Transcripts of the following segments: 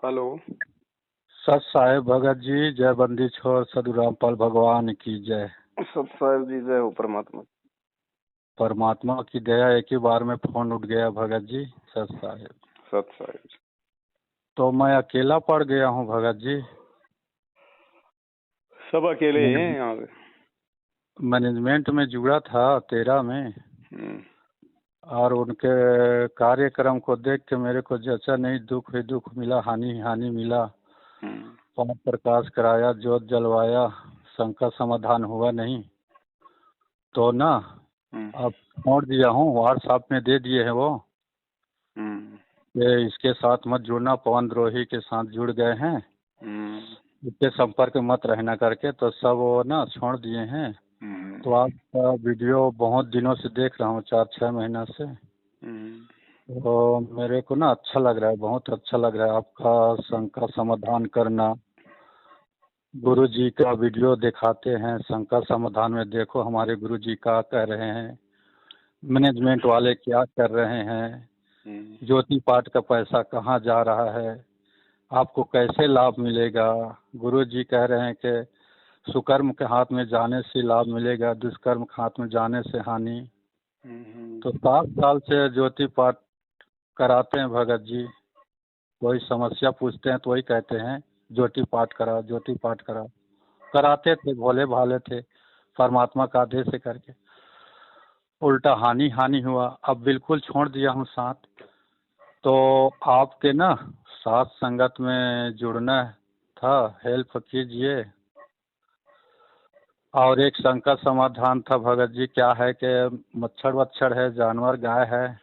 Hello. सत साहेब भगत जी, जय बंदी छोड़ सदु रामपाल भगवान की जय। सत साहेब जी, जय हो परमात्मा। परमात्मा की दया, एक ही बार में फोन उठ गया भगत जी। सत साहेब। सत साहेब। तो मैं अकेला पड़ गया हूँ भगत जी। सब अकेले हैं यहाँ पे। मैनेजमेंट में जुड़ा था 13 में, और उनके कार्यक्रम को देख के मेरे को जैसा नहीं, दुख ही दुख मिला, हानि ही हानि मिला। पांच प्रकाश कराया, ज्योत जलवाया, शंका समाधान हुआ नहीं, तो ना अब छोड़ दिया हूँ। व्हाट्सएप में दे दिए हैं वो कि इसके साथ मत जुड़ना, पवन द्रोही के साथ जुड़ गए हैं, इसके संपर्क में मत रहना करके, तो सब वो ना छोड़ दिए हैं। तो आपका वीडियो बहुत दिनों से देख रहा हूँ, 4-6 महीना से। तो मेरे को ना अच्छा लग रहा है, बहुत अच्छा लग रहा है आपका शंका समाधान करना। गुरु जी का वीडियो दिखाते हैं शंका समाधान में, देखो हमारे गुरु जी क्या कह रहे हैं, मैनेजमेंट वाले क्या कर रहे हैं, ज्योति पाठ का पैसा कहाँ जा रहा है, आपको कैसे लाभ मिलेगा। गुरु जी कह रहे हैं कि सुकर्म के हाथ में जाने से लाभ मिलेगा, दुष्कर्म के हाथ में जाने से हानि। तो 7 साल से ज्योति पाठ कराते हैं भगत जी। कोई समस्या पूछते हैं तो वही कहते हैं ज्योति पाठ करा, ज्योति पाठ करा। कराते थे, भोले भाले थे, परमात्मा का आदेश से करके। उल्टा हानि हानि हुआ। अब बिल्कुल छोड़ दिया हूँ साथ। तो आपके ना साथ संगत में जुड़ना था, हेल्प कीजिए। और एक शंका समाधान था भगत जी, क्या है कि मच्छर वच्छर है, जानवर गाय है,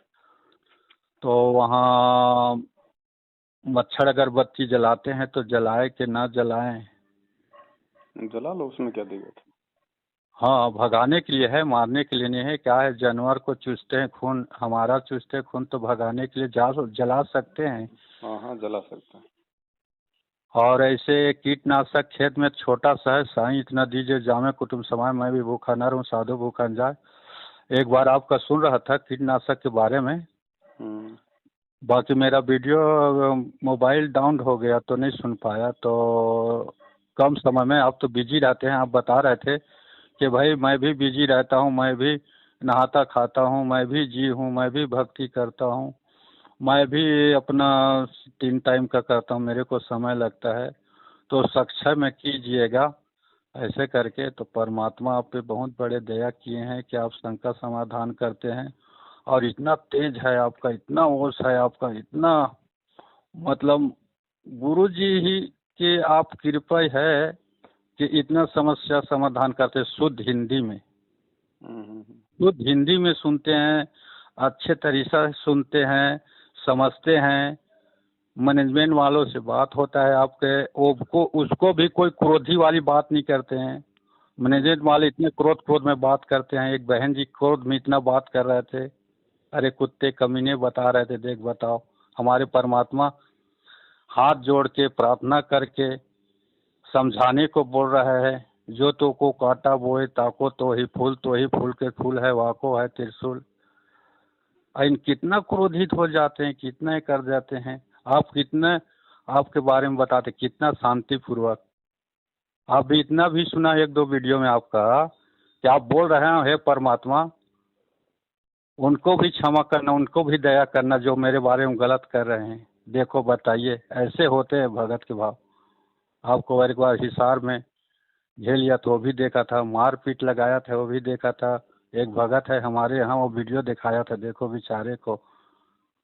तो वहाँ मच्छर अगरबत्ती जलाते हैं तो जलाए कि ना जलाएं? जला लो, उसमें क्या दिक्कत है। हाँ, भगाने के लिए है, मारने के लिए नहीं है। क्या है, जानवर को चूसते हैं खून, हमारा चूसते हैं खून, तो भगाने के लिए जला सकते हैं। हाँ, जला सकते हैं। और ऐसे कीटनाशक खेत में छोटा सा है, साईं इतना दीजिए जामे कुटुम्ब समाए, मैं भी भूखा न रहूं साधु भूखा न जाए। एक बार आपका सुन रहा था कीटनाशक के बारे में, बाकी मेरा वीडियो मोबाइल डाउन हो गया तो नहीं सुन पाया। तो कम समय में, आप तो बिजी रहते हैं, आप बता रहे थे कि भाई मैं भी बिजी रहता हूँ, मैं भी नहाता खाता हूँ, मैं भी जी हूँ, मैं भी भक्ति करता हूँ, मैं भी अपना 3 टाइम का करता हूँ, मेरे को समय लगता है, तो सक्षय में कीजिएगा ऐसे करके। तो परमात्मा आप पे बहुत बड़े दया किए हैं कि आप शंका समाधान करते हैं। और इतना तेज है आपका, इतना ओस है आपका, इतना मतलब गुरु जी ही की आप कृपा है कि इतना समस्या समाधान करते, शुद्ध हिंदी में, शुद्ध हिंदी में सुनते हैं, अच्छे तरीके से सुनते हैं, समझते हैं। मैनेजमेंट वालों से बात होता है आपके, वो उसको भी कोई क्रोधी वाली बात नहीं करते हैं। मैनेजमेंट वाले इतने क्रोध में बात करते हैं। एक बहन जी क्रोध में इतना बात कर रहे थे, अरे कुत्ते कमीने बता रहे थे, देख बताओ हमारे परमात्मा हाथ जोड़ के प्रार्थना करके समझाने को बोल रहा है। जो तो को काटा बोए ताको तो ही फूल के फूल है, वाको है त्रिशूल। इन कितना क्रोधित हो जाते हैं, कितना कर जाते हैं। आप कितना, आपके बारे में बताते कितना शांतिपूर्वक। आप भी इतना भी सुना 1-2 वीडियो में आपका कि आप बोल रहे हैं हे परमात्मा उनको भी क्षमा करना, उनको भी दया करना जो मेरे बारे में गलत कर रहे हैं। देखो बताइए, ऐसे होते हैं भगत के भाव। आपको एक बार हिसार में झेल लिया तो वो भी देखा था, मार पीट लगाया था वो भी देखा था। एक भगत है हमारे यहाँ, वो वीडियो दिखाया था, देखो बेचारे को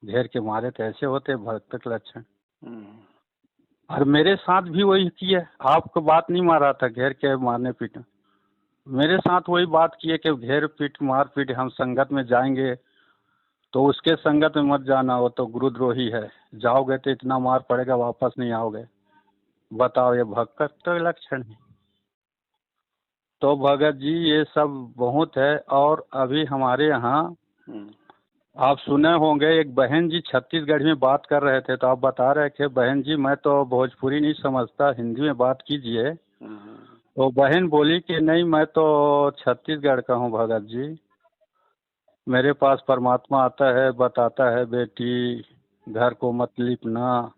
घेर के मारे थे। ऐसे होते भक्त के लक्षण। और मेरे साथ भी वही किया, आपको बात नहीं मारा था घेर के मारने पीटने, मेरे साथ वही बात किए कि घेर पीट मार पीट, हम संगत में जाएंगे तो उसके संगत में मत जाना, वो तो गुरुद्रोही है, जाओगे तो इतना मार पड़ेगा वापस नहीं आओगे। बताओ, ये भक्त का लक्षण है। तो भगत जी ये सब बहुत है। और अभी हमारे यहाँ आप सुने होंगे, एक बहन जी छत्तीसगढ़ में बात कर रहे थे, तो आप बता रहे थे बहन जी मैं तो भोजपुरी नहीं समझता, हिंदी में बात कीजिए। तो बहन बोली कि नहीं मैं तो छत्तीसगढ़ का हूँ भगत जी, मेरे पास परमात्मा आता है बताता है बेटी घर को मत लिपना,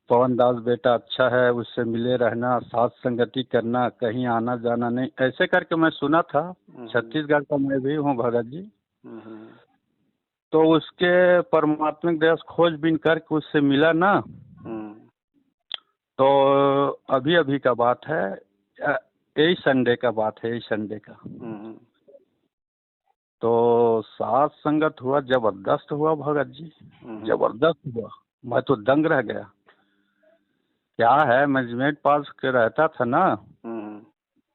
पवन दास बेटा अच्छा है, उससे मिले रहना, साथ संगति करना, कहीं आना जाना नहीं, ऐसे करके मैं सुना था। छत्तीसगढ़ का मैं भी हूँ भगत जी। तो उसके परमात्मिक देश खोजबीन करके उससे मिला ना, तो अभी अभी का बात है, यही संडे का बात है, यही संडे का। तो साथ संगत हुआ, जबरदस्त हुआ भगत जी, जबरदस्त हुआ। मैं तो दंग रह गया। क्या है, मैनेजमेंट पास के रहता था ना,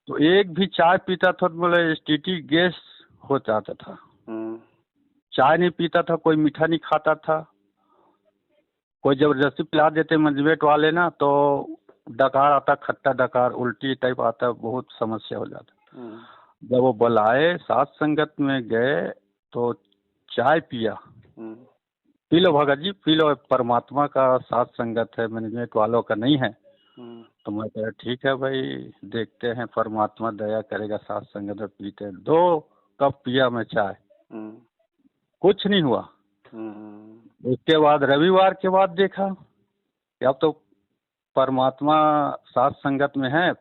तो एक भी चाय पीता था तो बोले एसटीटी गैस हो जाता था। चाय नहीं पीता था, कोई मीठा नहीं खाता था, कोई जबरदस्ती पिला देते मैनेजमेंट वाले ना, तो डकार आता, खट्टा डकार, उल्टी टाइप आता, बहुत समस्या हो जाता। जब वो बुलाए, साथ संगत में गए तो चाय पिया। P low Bhagat ji, P low, परमात्मा का साथ संगत है, मैनेजमेंट वालों का नहीं है। तो मैं कहा ठीक है भाई, देखते हैं, परमात्मा दया करेगा, साथ संगत में पीते हैं। 2 कप पिया मैं चाय, कुछ नहीं हुआ। उसके बाद रविवार के बाद देखा कि अब तो परमात्मा साथ संगत में है,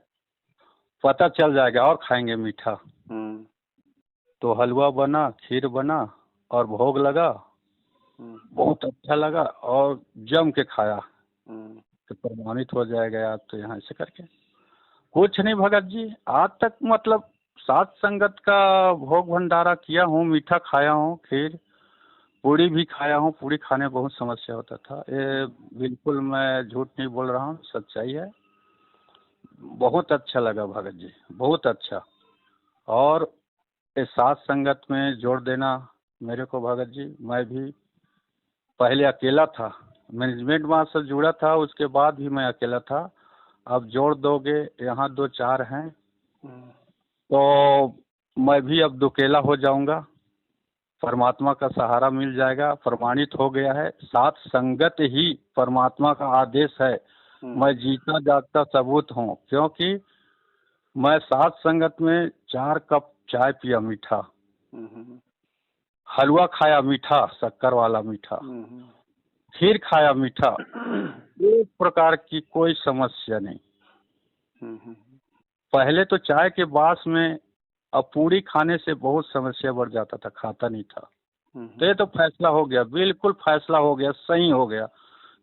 पता चल जाएगा, और खाएंगे मीठा। तो हलवा बना, खीर बना और भोग लगा, बहुत अच्छा लगा और जम के खाया तो प्रमाणित हो जाएगा यार। तो यहाँ से करके कुछ नहीं भगत जी, आज तक मतलब साथ संगत का भोग भंडारा किया हूँ, मीठा खाया हूँ, खीर पूड़ी भी खाया हूँ। पूड़ी खाने में बहुत समस्या होता था, ये बिल्कुल मैं झूठ नहीं बोल रहा हूँ, सच्चाई है। बहुत अच्छा लगा भगत जी, बहुत अच्छा। और इस साथ संगत में जोड़ देना मेरे को भगत जी, मैं भी पहले अकेला था, मैनेजमेंट वहाँ से जुड़ा था, उसके बाद भी मैं अकेला था। अब जोड़ दोगे, यहाँ 2-4 हैं, तो मैं भी अब दुकेला हो जाऊंगा, परमात्मा का सहारा मिल जाएगा। प्रमाणित हो गया है, साथ संगत ही परमात्मा का आदेश है। मैं जीता जागता सबूत हूँ, क्योंकि मैं साथ संगत में 4 कप चाय पिया मीठा, हलवा खाया मीठा, शक्कर वाला मीठा, खीर खाया मीठा, एक प्रकार की कोई समस्या नहीं। पहले तो चाय के बास में अब पूरी खाने से बहुत समस्या बढ़ जाता था, खाता नहीं था। तो ये तो फैसला हो गया, बिल्कुल फैसला हो गया, सही हो गया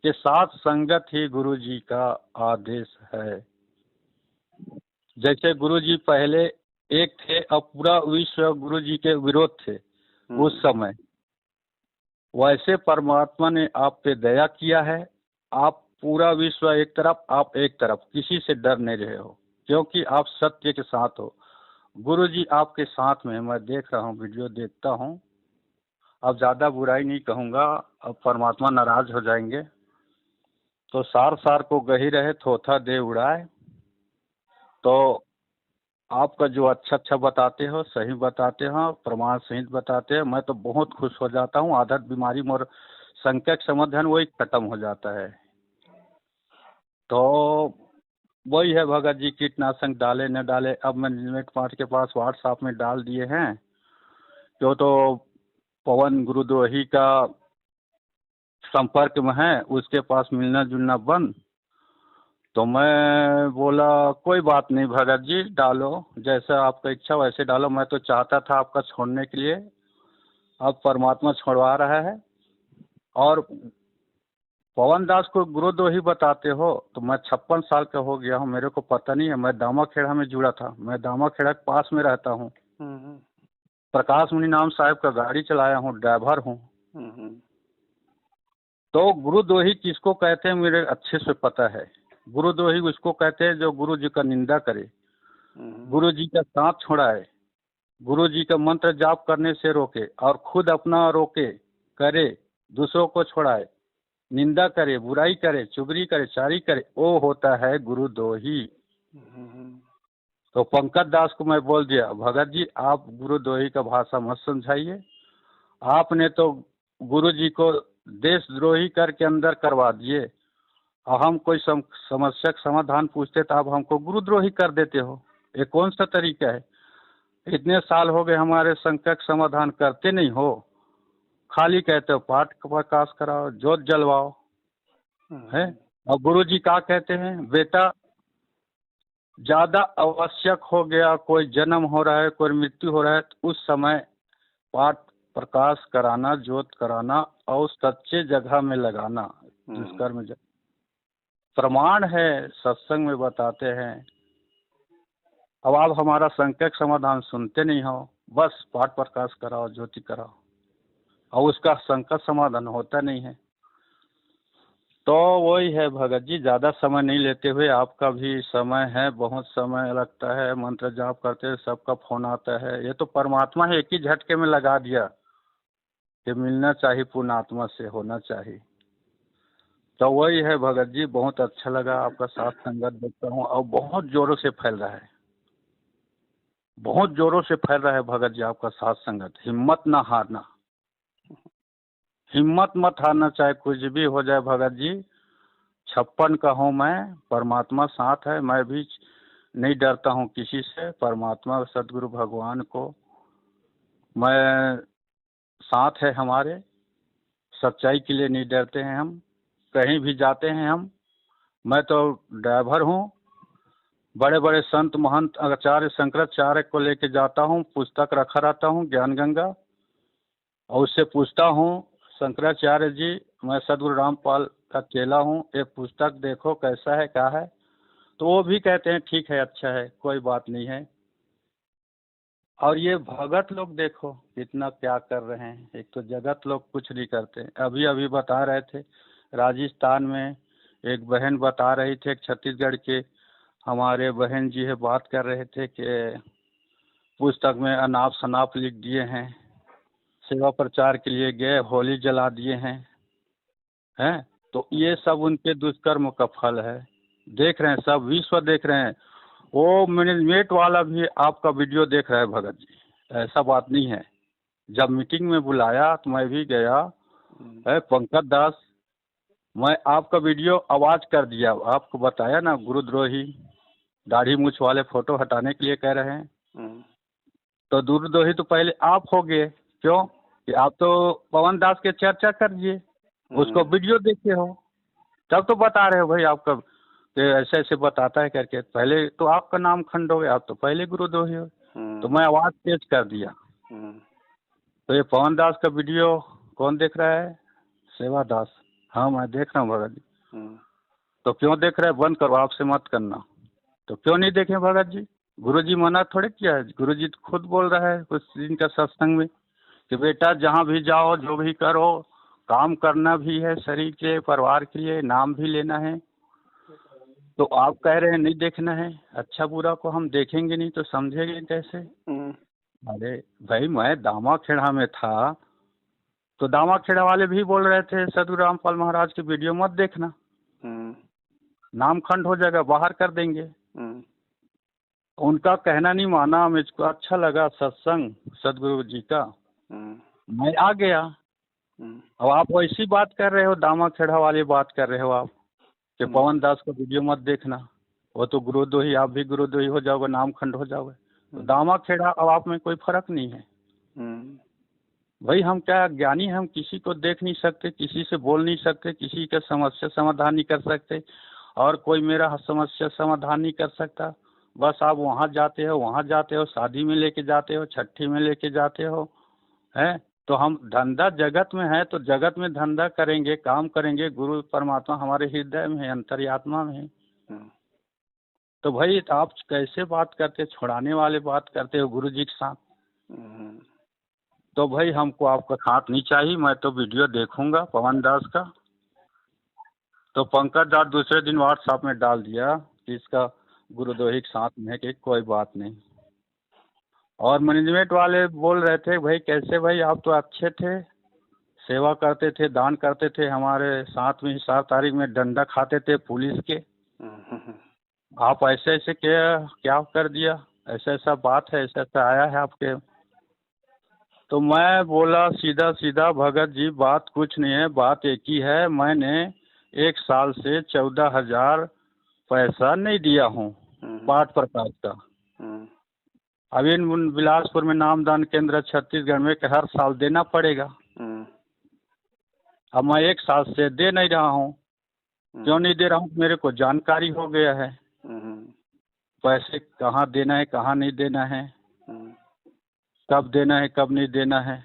कि साथ संगत ही गुरु जी का आदेश है। जैसे गुरु जी पहले एक थे, अब पूरा विश्व गुरु जी के विरोध थे उस समय, वैसे परमात्मा ने आप पे दया किया है। आप पूरा विश्व एक तरफ, आप एक तरफ, किसी से डर नहीं रहे हो, क्योंकि आप सत्य के साथ हो। गुरु जी आपके साथ में, मैं देख रहा हूँ, वीडियो देखता हूँ। अब ज़्यादा बुराई नहीं कहूँगा, अब परमात्मा नाराज हो जाएंगे। तो सार सार को गही रहे, थोथा दे उड़ाए। तो आपका जो अच्छा अच्छा बताते हो, सही बताते हो, प्रमाण सहित बताते हो, मैं तो बहुत खुश हो जाता हूँ। आदत बीमारी मोर संकट समाधान वही खत्म हो जाता है। तो वही है भगत जी, कीटनाशक डाले न डाले, अब मैनेजमेंट पार्ट के पास व्हाट्सएप में डाल दिए हैं। तो पवन गुरुद्रोही का संपर्क में है, उसके पास मिलना जुलना बंद। तो मैं बोला कोई बात नहीं भगत जी, डालो, जैसा आपका इच्छा वैसे डालो। मैं तो चाहता था आपका छोड़ने के लिए, अब परमात्मा छोड़वा रहा है। और पवन दास को गुरुद्रोही बताते हो, तो मैं 56 साल का हो गया हूँ, मेरे को पता नहीं है। मैं दामाखेड़ा में जुड़ा था, मैं दामाखेड़ा के पास में रहता हूँ। प्रकाश मुनि नाम साहब का गाड़ी चलाया हूँ, ड्राइवर हूँ। तो गुरुद्रोही किसको कहते हैं मेरे अच्छे से पता है। गुरुद्रोही उसको कहते हैं जो गुरु जी का निंदा करे, गुरु जी का साथ छोड़ाए, गुरु जी का मंत्र जाप करने से रोके और खुद अपना रोके करे, दूसरों को छोड़ाए, निंदा करे, बुराई करे, चुगली करे, चारी करे, वो होता है गुरुद्रोही। तो पंकज दास को मैं बोल दिया, भगत जी आप गुरुद्रोही का भाषा मत समझाइए। आपने तो गुरु जी को देशद्रोही करके अंदर करवा दिए, और हम कोई समस्या का समाधान पूछते तो आप हमको गुरुद्रोही कर देते हो। ये कौन सा तरीका है? इतने साल हो गए हमारे संकट समाधान करते नहीं हो, खाली कहते हो पाठ प्रकाश कराओ, जोत जलवाओ, है और गुरु जी क्या कहते हैं, बेटा ज्यादा आवश्यक हो गया, कोई जन्म हो रहा है, कोई मृत्यु हो रहा है, तो उस समय पाठ प्रकाश कराना, ज्योत कराना और सच्चे जगह में लगाना, दुष्कर्म प्रमाण है, सत्संग में बताते हैं। अब आप हमारा संकट समाधान सुनते नहीं हो, बस पाठ प्रकाश कराओ, ज्योति कराओ, और उसका संकट समाधान होता नहीं है। तो वही है भगत जी, ज़्यादा समय नहीं लेते हुए, आपका भी समय है, बहुत समय लगता है, मंत्र जाप करते हैं, सबका फोन आता है। ये तो परमात्मा है, एक ही झटके में लगा दिया कि मिलना चाहिए, पुण्यात्मा से होना चाहिए। तो वही है भगत जी, बहुत अच्छा लगा आपका साथ संगत देखता हूँ, और बहुत जोरों से फैल रहा है, बहुत जोरों से फैल रहा है भगत जी आपका साथ संगत। हिम्मत ना हारना, हिम्मत मत हारना, चाहे कुछ भी हो जाए भगत जी। 56 का हूँ मैं, परमात्मा साथ है, मैं भी नहीं डरता हूँ किसी से। परमात्मा सदगुरु भगवान को मैं साथ है हमारे, सच्चाई के लिए नहीं डरते हैं हम, कहीं भी जाते हैं हम। मैं तो ड्राइवर हूँ, बड़े बड़े संत महंत आचार्य शंकराचार्य को लेके जाता हूँ, पुस्तक रखा रहता हूँ ज्ञान गंगा, और उससे पूछता हूँ, शंकराचार्य जी मैं सदगुरु रामपाल का चेला हूँ, ये पुस्तक देखो कैसा है क्या है, तो वो भी कहते हैं ठीक है, अच्छा है, कोई बात नहीं है। और ये भगत लोग देखो कितना क्या कर रहे हैं, एक तो जगत लोग कुछ नहीं करते। अभी अभी बता रहे थे राजस्थान में एक बहन बता रही थे, छत्तीसगढ़ के हमारे बहन जी है, बात कर रहे थे कि पुस्तक में अनाप शनाप लिख दिए हैं, सेवा प्रचार के लिए गए, होली जला दिए हैं। तो ये सब उनके दुष्कर्म का फल है, देख रहे हैं, सब विश्व देख रहे हैं। वो मैनेजमेंट वाला भी आपका वीडियो देख रहा है भगत जी, ऐसा बात नहीं है। जब मीटिंग में बुलाया तो मैं भी गया है, पंकज दास, मैं आपका वीडियो आवाज कर दिया, आपको बताया ना, गुरुद्रोही दाढ़ी मूछ वाले फोटो हटाने के लिए कह रहे हैं, तो गुरुद्रोही तो पहले आप हो गए, क्यों कि आप तो पवन दास के चर्चा कर दिए, उसको वीडियो देखे हो, तब तो बता रहे हो भाई आपका कि ऐसे ऐसे बताता है करके। पहले तो आपका नाम खंड हो गया, आप तो पहले गुरुद्रोही हो, तो मैं आवाज तेज कर दिया। तो ये पवन दास का वीडियो कौन देख रहा है, सेवा दास, हाँ मैं देख रहा हूँ भगत जी। तो क्यों देख रहे हैं, बंद करो, आपसे मत करना। तो क्यों नहीं देखें भगत जी, गुरुजी मना थोड़े किया है, गुरुजी तो खुद बोल रहा है कुछ दिन का सत्संग में कि बेटा जहाँ भी जाओ, जो भी करो, काम करना भी है, शरीर के परिवार के लिए, नाम भी लेना है। तो आप कह रहे हैं नहीं देखना है, अच्छा बुरा को हम देखेंगे नहीं तो समझेंगे कैसे। अरे भाई मैं दामाखेड़ा में था, तो दामाखेड़ा वाले भी बोल रहे थे सदगुरु रामपाल महाराज की वीडियो मत देखना, नाम खंड हो जाएगा, बाहर कर देंगे। उनका कहना नहीं माना, मुझको अच्छा लगा सत्संग सदगुरु जी का, मैं आ गया। अब आप वैसी बात कर रहे हो, दामाखेड़ा वाली बात कर रहे हो आप कि पवन दास का वीडियो मत देखना, वो तो गुरुद्रोही, आप भी गुरुद्रोही हो जाओगे, नाम खंड हो जाओगे। तो दामाखेड़ा अब आप में कोई फर्क नहीं है भाई। हम क्या ज्ञानी, हम किसी को देख नहीं सकते, किसी से बोल नहीं सकते, किसी का समस्या समाधान नहीं कर सकते, और कोई मेरा समस्या समाधान नहीं कर सकता। बस आप वहाँ जाते हो, वहाँ जाते हो, शादी में लेके जाते हो, छठी में लेके जाते हो, हैं। तो हम धंधा जगत में है, तो जगत में धंधा करेंगे, काम करेंगे। गुरु परमात्मा हमारे हृदय में है, अंतर्यात्मा में है। तो भाई आप कैसे बात करते, छुड़ाने वाले बात करते हो गुरु जी के साथ। तो भाई हमको आपका साथ नहीं चाहिए, मैं तो वीडियो देखूंगा पवन दास का। तो पंकज दास दूसरे दिन व्हाट्सएप में डाल दिया कि इसका गुरुद्रोही के साथ में है, कि कोई बात नहीं। और मैनेजमेंट वाले बोल रहे थे भाई कैसे भाई, आप तो अच्छे थे, सेवा करते थे, दान करते थे, हमारे साथ में 7 तारीख में डंडा खाते थे पुलिस के, आप ऐसे ऐसे क्या कर दिया, ऐसा ऐसा बात है, ऐसा ऐसा आया है आपके। तो मैं बोला सीधा सीधा, भगत जी बात कुछ नहीं है, बात एक ही है, मैंने 1 साल से 14,000 पैसा नहीं दिया हूँ पाठ प्रकाश का। अभी बिलासपुर में नामदान केंद्र छत्तीसगढ़ में हर साल देना पड़ेगा, अब मैं 1 साल से दे नहीं रहा हूँ। क्यों नहीं दे रहा हूँ? मेरे को जानकारी हो गया है पैसे कहाँ देना है, कहाँ नहीं देना है, कब देना है, कब नहीं देना है।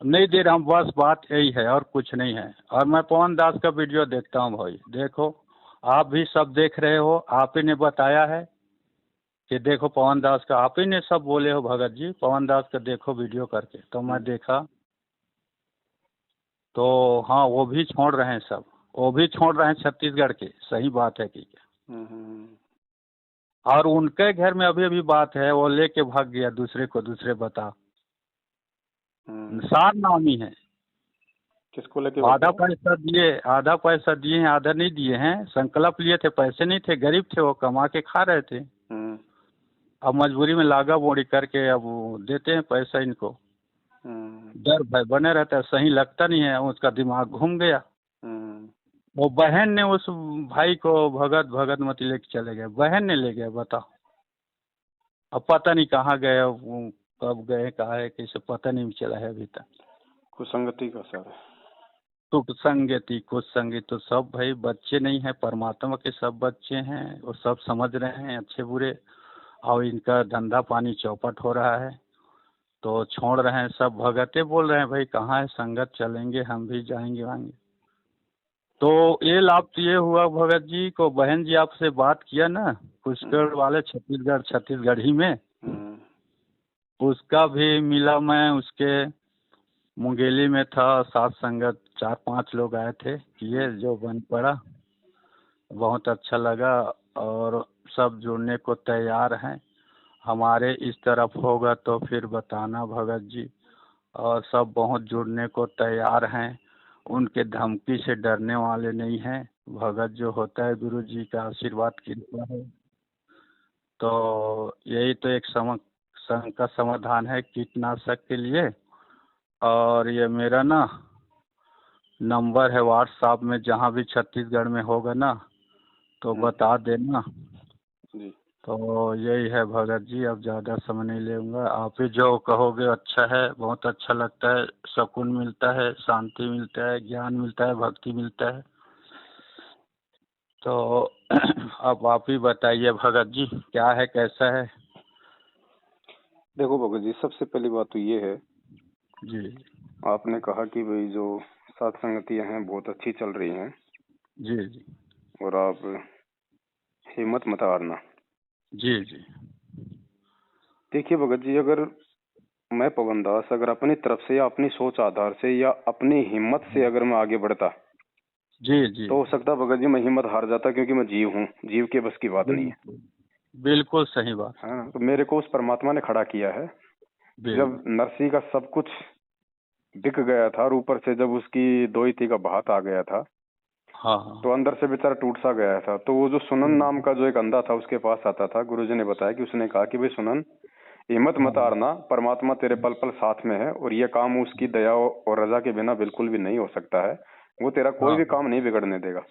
नहीं दे रहा हूँ, बस बात यही है और कुछ नहीं है। और मैं पवन दास का वीडियो देखता हूँ भाई, देखो आप भी सब देख रहे हो, आप ही ने बताया है कि देखो पवन दास का, आप ही ने सब बोले हो भगत जी पवन दास का देखो वीडियो करके, तो मैं देखा तो हाँ वो भी छोड़ रहे हैं सब, वो भी छोड़ रहे हैं छत्तीसगढ़ के, सही बात है कि और उनके घर में अभी अभी बात है, वो लेके भाग गया दूसरे को, दूसरे बता निशान नामी है। किसको लेके? आधा पैसा दिए हैं, आधा नहीं दिए हैं। संकल्प लिए थे, पैसे नहीं थे, गरीब थे, वो कमा के खा रहे थे। अब मजबूरी में लागा बोड़ी करके अब वो देते हैं पैसा इनको। डर भय बने रहता है, सही लगता नहीं है, उसका दिमाग घूम गया। वो बहन ने उस भाई को भगत मती लेके चले गए, बहन ने ले गया, बताओ। अब पता नहीं कहाँ गए, वो कब गए, कहाँ है, कैसे पता नहीं चला है अभी तक। कुसंगति का सर, कुछ संगति तो सब भाई बच्चे नहीं है, परमात्मा के सब बच्चे हैं, वो सब समझ रहे हैं अच्छे बुरे। और इनका धंधा पानी चौपट हो रहा है तो छोड़ रहे हैं सब। भगते बोल रहे हैं भाई कहाँ है संगत, चलेंगे हम भी, जाएंगे वाएंगे। तो ये लाभ तो ये हुआ भगत जी को, बहन जी आपसे बात किया ना पुष्कर वाले छत्तीसगढ़ ही में, उसका भी मिला। मैं उसके मुंगेली में था, साथ संगत 4-5 लोग आए थे, किए जो बन पड़ा, बहुत अच्छा लगा। और सब जुड़ने को तैयार हैं, हमारे इस तरफ होगा तो फिर बताना भगत जी। और सब बहुत जुड़ने को तैयार हैं, उनके धमकी से डरने वाले नहीं हैं। भगत जो होता है गुरु जी का आशीर्वाद कृपा है। तो यही तो एक का समाधान है कीटनाशक के लिए। और ये मेरा ना नंबर है व्हाट्सएप में, जहाँ भी छत्तीसगढ़ में होगा ना तो बता देना जी। तो यही है भगत जी, अब ज़्यादा समय नहीं लूँगा। आप ही जो कहोगे अच्छा है, बहुत अच्छा लगता है, सुकून मिलता है, शांति मिलता है, ज्ञान मिलता है, भक्ति मिलता है। तो अब आप ही बताइए भगत जी, क्या है, कैसा है? देखो भगत जी, सबसे पहली बात तो ये है जी, आपने कहा कि भाई जो साथ संगतियां हैं बहुत अच्छी चल रही हैं। जी जी, और आप हिम्मत मत हारना। जी जी, देखिए भगत जी, अगर मैं पवन दास अगर अपनी तरफ से या अपनी सोच आधार से या अपनी हिम्मत से अगर मैं आगे बढ़ता जी जी, तो हो सकता भगत जी मैं हिम्मत हार जाता, क्योंकि मैं जीव हूँ, जीव के बस की बात नहीं है। बिल्कुल सही बात है ना? तो मेरे को उस परमात्मा ने खड़ा किया है। जब नरसी का सब कुछ बिक गया था और ऊपर से जब उसकी दोहिती का भात आ गया था, हाँ, तो अंदर से बेचारा टूट सा गया था। तो वो जो सुनन नाम का जो एक अंधा था उसके पास आता था। गुरुजी ने बताया कि उसने कहा कि भाई सुनन, हिम्मत मत हारना, परमात्मा तेरे पल पल साथ में है और ये काम उसकी दया और रजा के बिना बिल्कुल भी नहीं हो सकता है। वो तेरा कोई भी काम नहीं बिगड़ने देगा।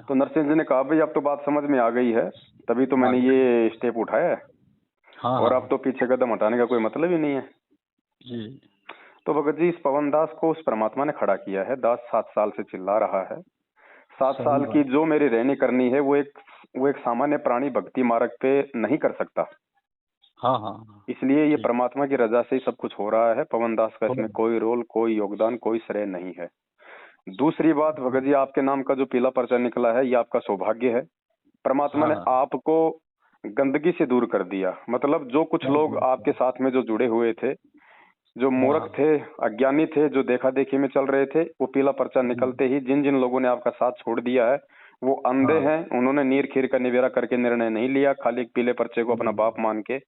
तो नरसिंह जी ने कहा भाई अब तो बात समझ में आ गई है, तभी तो मैंने ये स्टेप उठाया है। और अब तो पीछे कदम हटाने का कोई मतलब ही नहीं है जी। तो भगत जी, इस पवन दास को उस परमात्मा ने खड़ा किया है। दास 7 साल से चिल्ला रहा है। 7 साल की जो मेरी रहनी करनी है वो एक सामान्य प्राणी भक्ति मार्ग पे नहीं कर सकता। हाँ, इसलिए ये परमात्मा की रजा से ही सब कुछ हो रहा है। पवन दास का इसमें कोई रोल, कोई योगदान, कोई श्रेय नहीं है। दूसरी बात भगत जी, आपके नाम का जो पीला पर्चा निकला है ये आपका सौभाग्य है। परमात्मा ने आपको गंदगी से दूर कर दिया। मतलब जो कुछ लोग आपके साथ में जो जुड़े हुए थे, जो मूर्ख थे, अज्ञानी थे, जो देखा देखी में चल रहे थे, वो पीला पर्चा निकलते ही जिन जिन लोगों ने आपका साथ छोड़ दिया है वो अंधे हैं। उन्होंने नीर खीर का निवेरा करके निर्णय नहीं लिया, खाली एक पीले पर्चे को अपना बाप मान के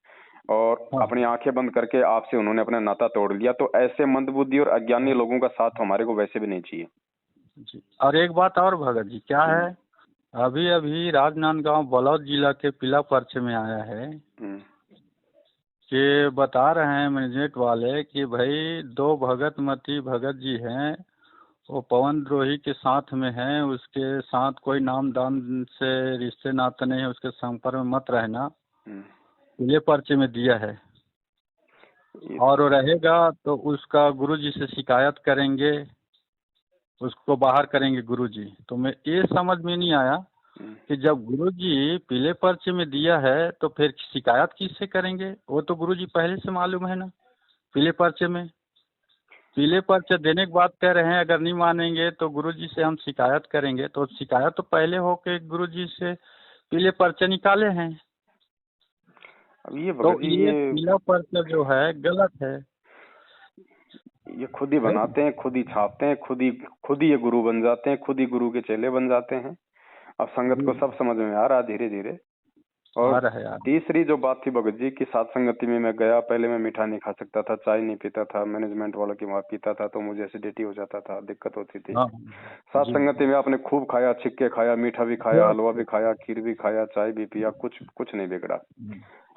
और अपनी आंखें बंद करके आपसे उन्होंने अपना नाता तोड़ लिया। तो ऐसे मंदबुद्धि और अज्ञानी लोगों का साथ हमारे को वैसे भी नहीं चाहिए जी। और एक बात और भगत जी, क्या है, अभी अभी राजनांदगांव बलौद जिला के पीला पर्चे में आया है कि बता रहे हैं मैनेजमेंट वाले कि भाई 2 भगत जी हैं, वो पवन द्रोही के साथ में हैं, उसके साथ कोई नाम दाम से रिश्ते नाते नहीं है, उसके संपर्क में मत रहना, पीले पर्चे में दिया है। और वो रहेगा तो उसका गुरु जी से शिकायत करेंगे उसको बाहर करेंगे गुरुजी। तो मैं ये समझ में नहीं आया कि जब गुरुजी पीले पर्चे में दिया है तो फिर शिकायत किससे करेंगे? वो तो गुरुजी पहले से मालूम है ना, पीले पर्चे में। पीले पर्चे देने के बाद कह रहे हैं अगर नहीं मानेंगे तो गुरुजी से हम शिकायत करेंगे। तो शिकायत तो पहले हो के गुरुजी से पीले पर्चे निकाले हैं। अब ये तो भगत जी ये पीला पर्चा जो है गलत है। ये खुद ही बनाते हैं, खुद ही छापते हैं, खुद ही ये गुरु बन जाते हैं, खुद ही गुरु के चेले बन जाते हैं। अब संगत को सब समझ में आ रहा है धीरे धीरे। और तीसरी जो बात थी भगत जी की, सात संगति में मैं गया, पहले मैं मीठा नहीं खा सकता था, चाय नहीं पीता था, मैनेजमेंट वालों की वहां पीता था तो मुझे एसिडिटी हो जाता था, दिक्कत होती थी। सात संगति में आपने खूब खाया, छिक्के खाया, मीठा भी खाया, हलवा भी खाया, खीर भी खाया, चाय भी पिया, कुछ नहीं बिगड़ा।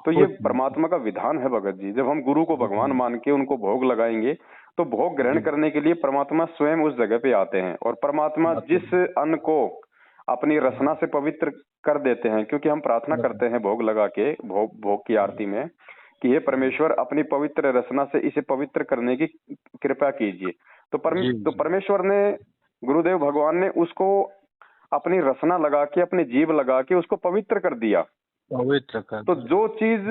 तो ये परमात्मा का विधान है भगत जी। जब हम गुरु को भगवान मान के उनको भोग लगाएंगे तो भोग ग्रहण करने के लिए परमात्मा स्वयं उस जगह पे आते हैं। और परमात्मा जिस अन्न को अपनी रसना से पवित्र कर देते हैं, क्योंकि हम प्रार्थना करते हैं भोग लगा के, भोग की आरती में कि हे परमेश्वर अपनी पवित्र रसना से इसे पवित्र करने की कृपा कीजिए। तो परमेश्वर ने, गुरुदेव भगवान ने उसको अपनी रसना लगा के, अपनी जीभ लगा के उसको पवित्र कर दिया। तो जो चीज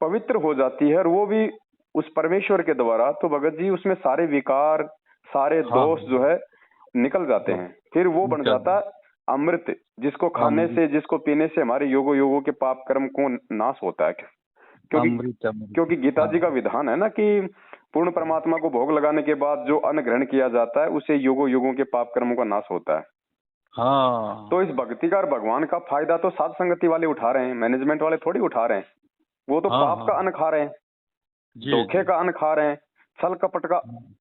पवित्र हो जाती है और वो भी उस परमेश्वर के द्वारा, तो भगत जी उसमें सारे विकार, सारे दोष जो है निकल जाते हैं। फिर वो बन जाता अमृत, जिसको खाने से, जिसको पीने से हमारे योगों के पाप कर्म को नाश होता है। क्योंकि गीता जी का विधान है ना कि पूर्ण परमात्मा को भोग लगाने के बाद जो अन्न ग्रहण किया जाता है उसे योगों के पाप कर्मों का नाश होता है। हाँ। तो इस भक्ति का और भगवान का फायदा तो साध संगति वाले उठा रहे हैं, मैनेजमेंट वाले थोड़ी उठा रहे हैं। वो तो पाप का अन्न खा रहे हैं, धोखे का अन्न खा रहे हैं, छल कपट का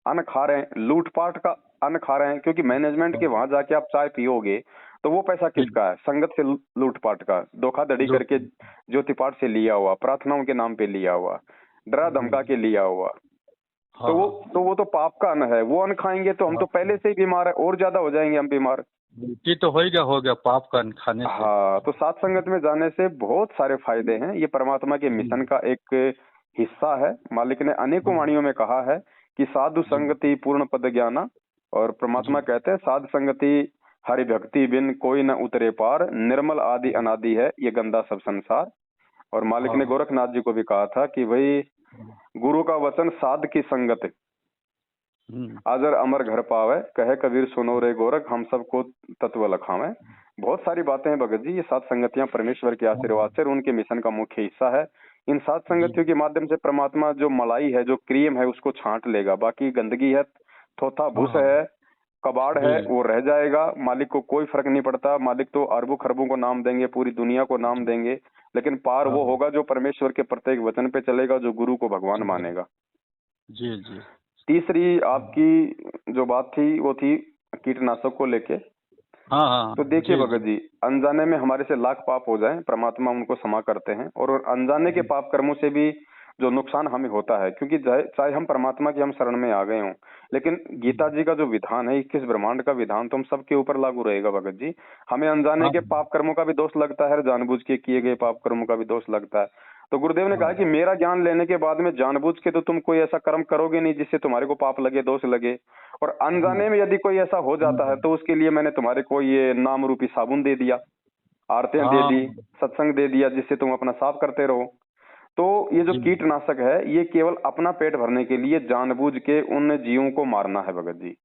अन्न खा रहे हैं, लूटपाट का अन्न खा रहे हैं। क्योंकि मैनेजमेंट के वहां जाके आप चाय पियोगे तो वो पैसा किसका है? संगत से लूटपाट का, धोखाधड़ी करके ज्योतिपाठ से लिया हुआ, प्रार्थनाओं के नाम पे लिया हुआ, डरा धमका के लिया हुआ। तो वो तो पाप का अन्न है। वो अन्न खाएंगे तो हम तो पहले से ही बीमार है, और ज्यादा हो जाएंगे हम बीमार। तो हो गया पाप का खाने से। हाँ, तो सात संगत में जाने से बहुत सारे फायदे हैं। ये परमात्मा के मिशन का एक हिस्सा है। मालिक ने अनेकों वाणियों में कहा है कि साधु संगति पूर्ण पद ज्ञाना, और परमात्मा कहते हैं साधु संगति हरि भक्ति बिन कोई न उतरे पार, निर्मल आदि अनादि है ये गंदा सब संसार। और मालिक ने गोरखनाथ जी को भी कहा था कि भाई गुरु का वचन साध की संगत, अजर अमर घर पावे, कहे कबीर सुनो रे गोरख, हम सबको तत्व लखावे। बहुत सारी बातें हैं भगत जी। ये सात संगतियां परमेश्वर के आशीर्वाद से और उनके मिशन का मुख्य हिस्सा है। इन सात संगतियों के माध्यम से परमात्मा जो मलाई है, जो क्रीम है, उसको छांट लेगा। बाकी गंदगी है, थोथा भूस है, कबाड़ है, वो रह जाएगा। मालिक को कोई फर्क नहीं पड़ता। मालिक तो अरबों खरबों को नाम देंगे, पूरी दुनिया को नाम देंगे, लेकिन पार वो होगा जो परमेश्वर के प्रत्येक वचन पे चलेगा, जो गुरु को भगवान मानेगा। जी जी। तीसरी आपकी जो बात थी वो थी कीटनाशक को लेके। हाँ। तो देखिए भगत जी, अनजाने में हमारे से लाख पाप हो जाएं, परमात्मा उनको क्षमा करते हैं। और अनजाने के पाप कर्मों से भी जो नुकसान हमें होता है, क्योंकि चाहे हम परमात्मा की हम शरण में आ गए हों, लेकिन गीता जी का जो विधान है, 21 ब्रह्मांड का विधान तो हम सबके ऊपर लागू रहेगा भगत जी। हमें अनजाने के पाप कर्मों का भी दोष लगता है, जानबूझ के किए गए पाप कर्मों का भी दोष लगता है। तो गुरुदेव ने कहा कि मेरा ज्ञान लेने के बाद में जानबूझ के तो तुम कोई ऐसा कर्म करोगे नहीं जिससे तुम्हारे को पाप लगे, दोष लगे। और अनजाने में यदि कोई ऐसा हो जाता है तो उसके लिए मैंने तुम्हारे को ये नाम रूपी साबुन दे दिया, आरतियां दे दी, सत्संग दे दिया, जिससे तुम अपना साफ करते रहो। तो ये जो कीटनाशक है, ये केवल अपना पेट भरने के लिए जानबूझ के उन जीवों को मारना है भगत जी।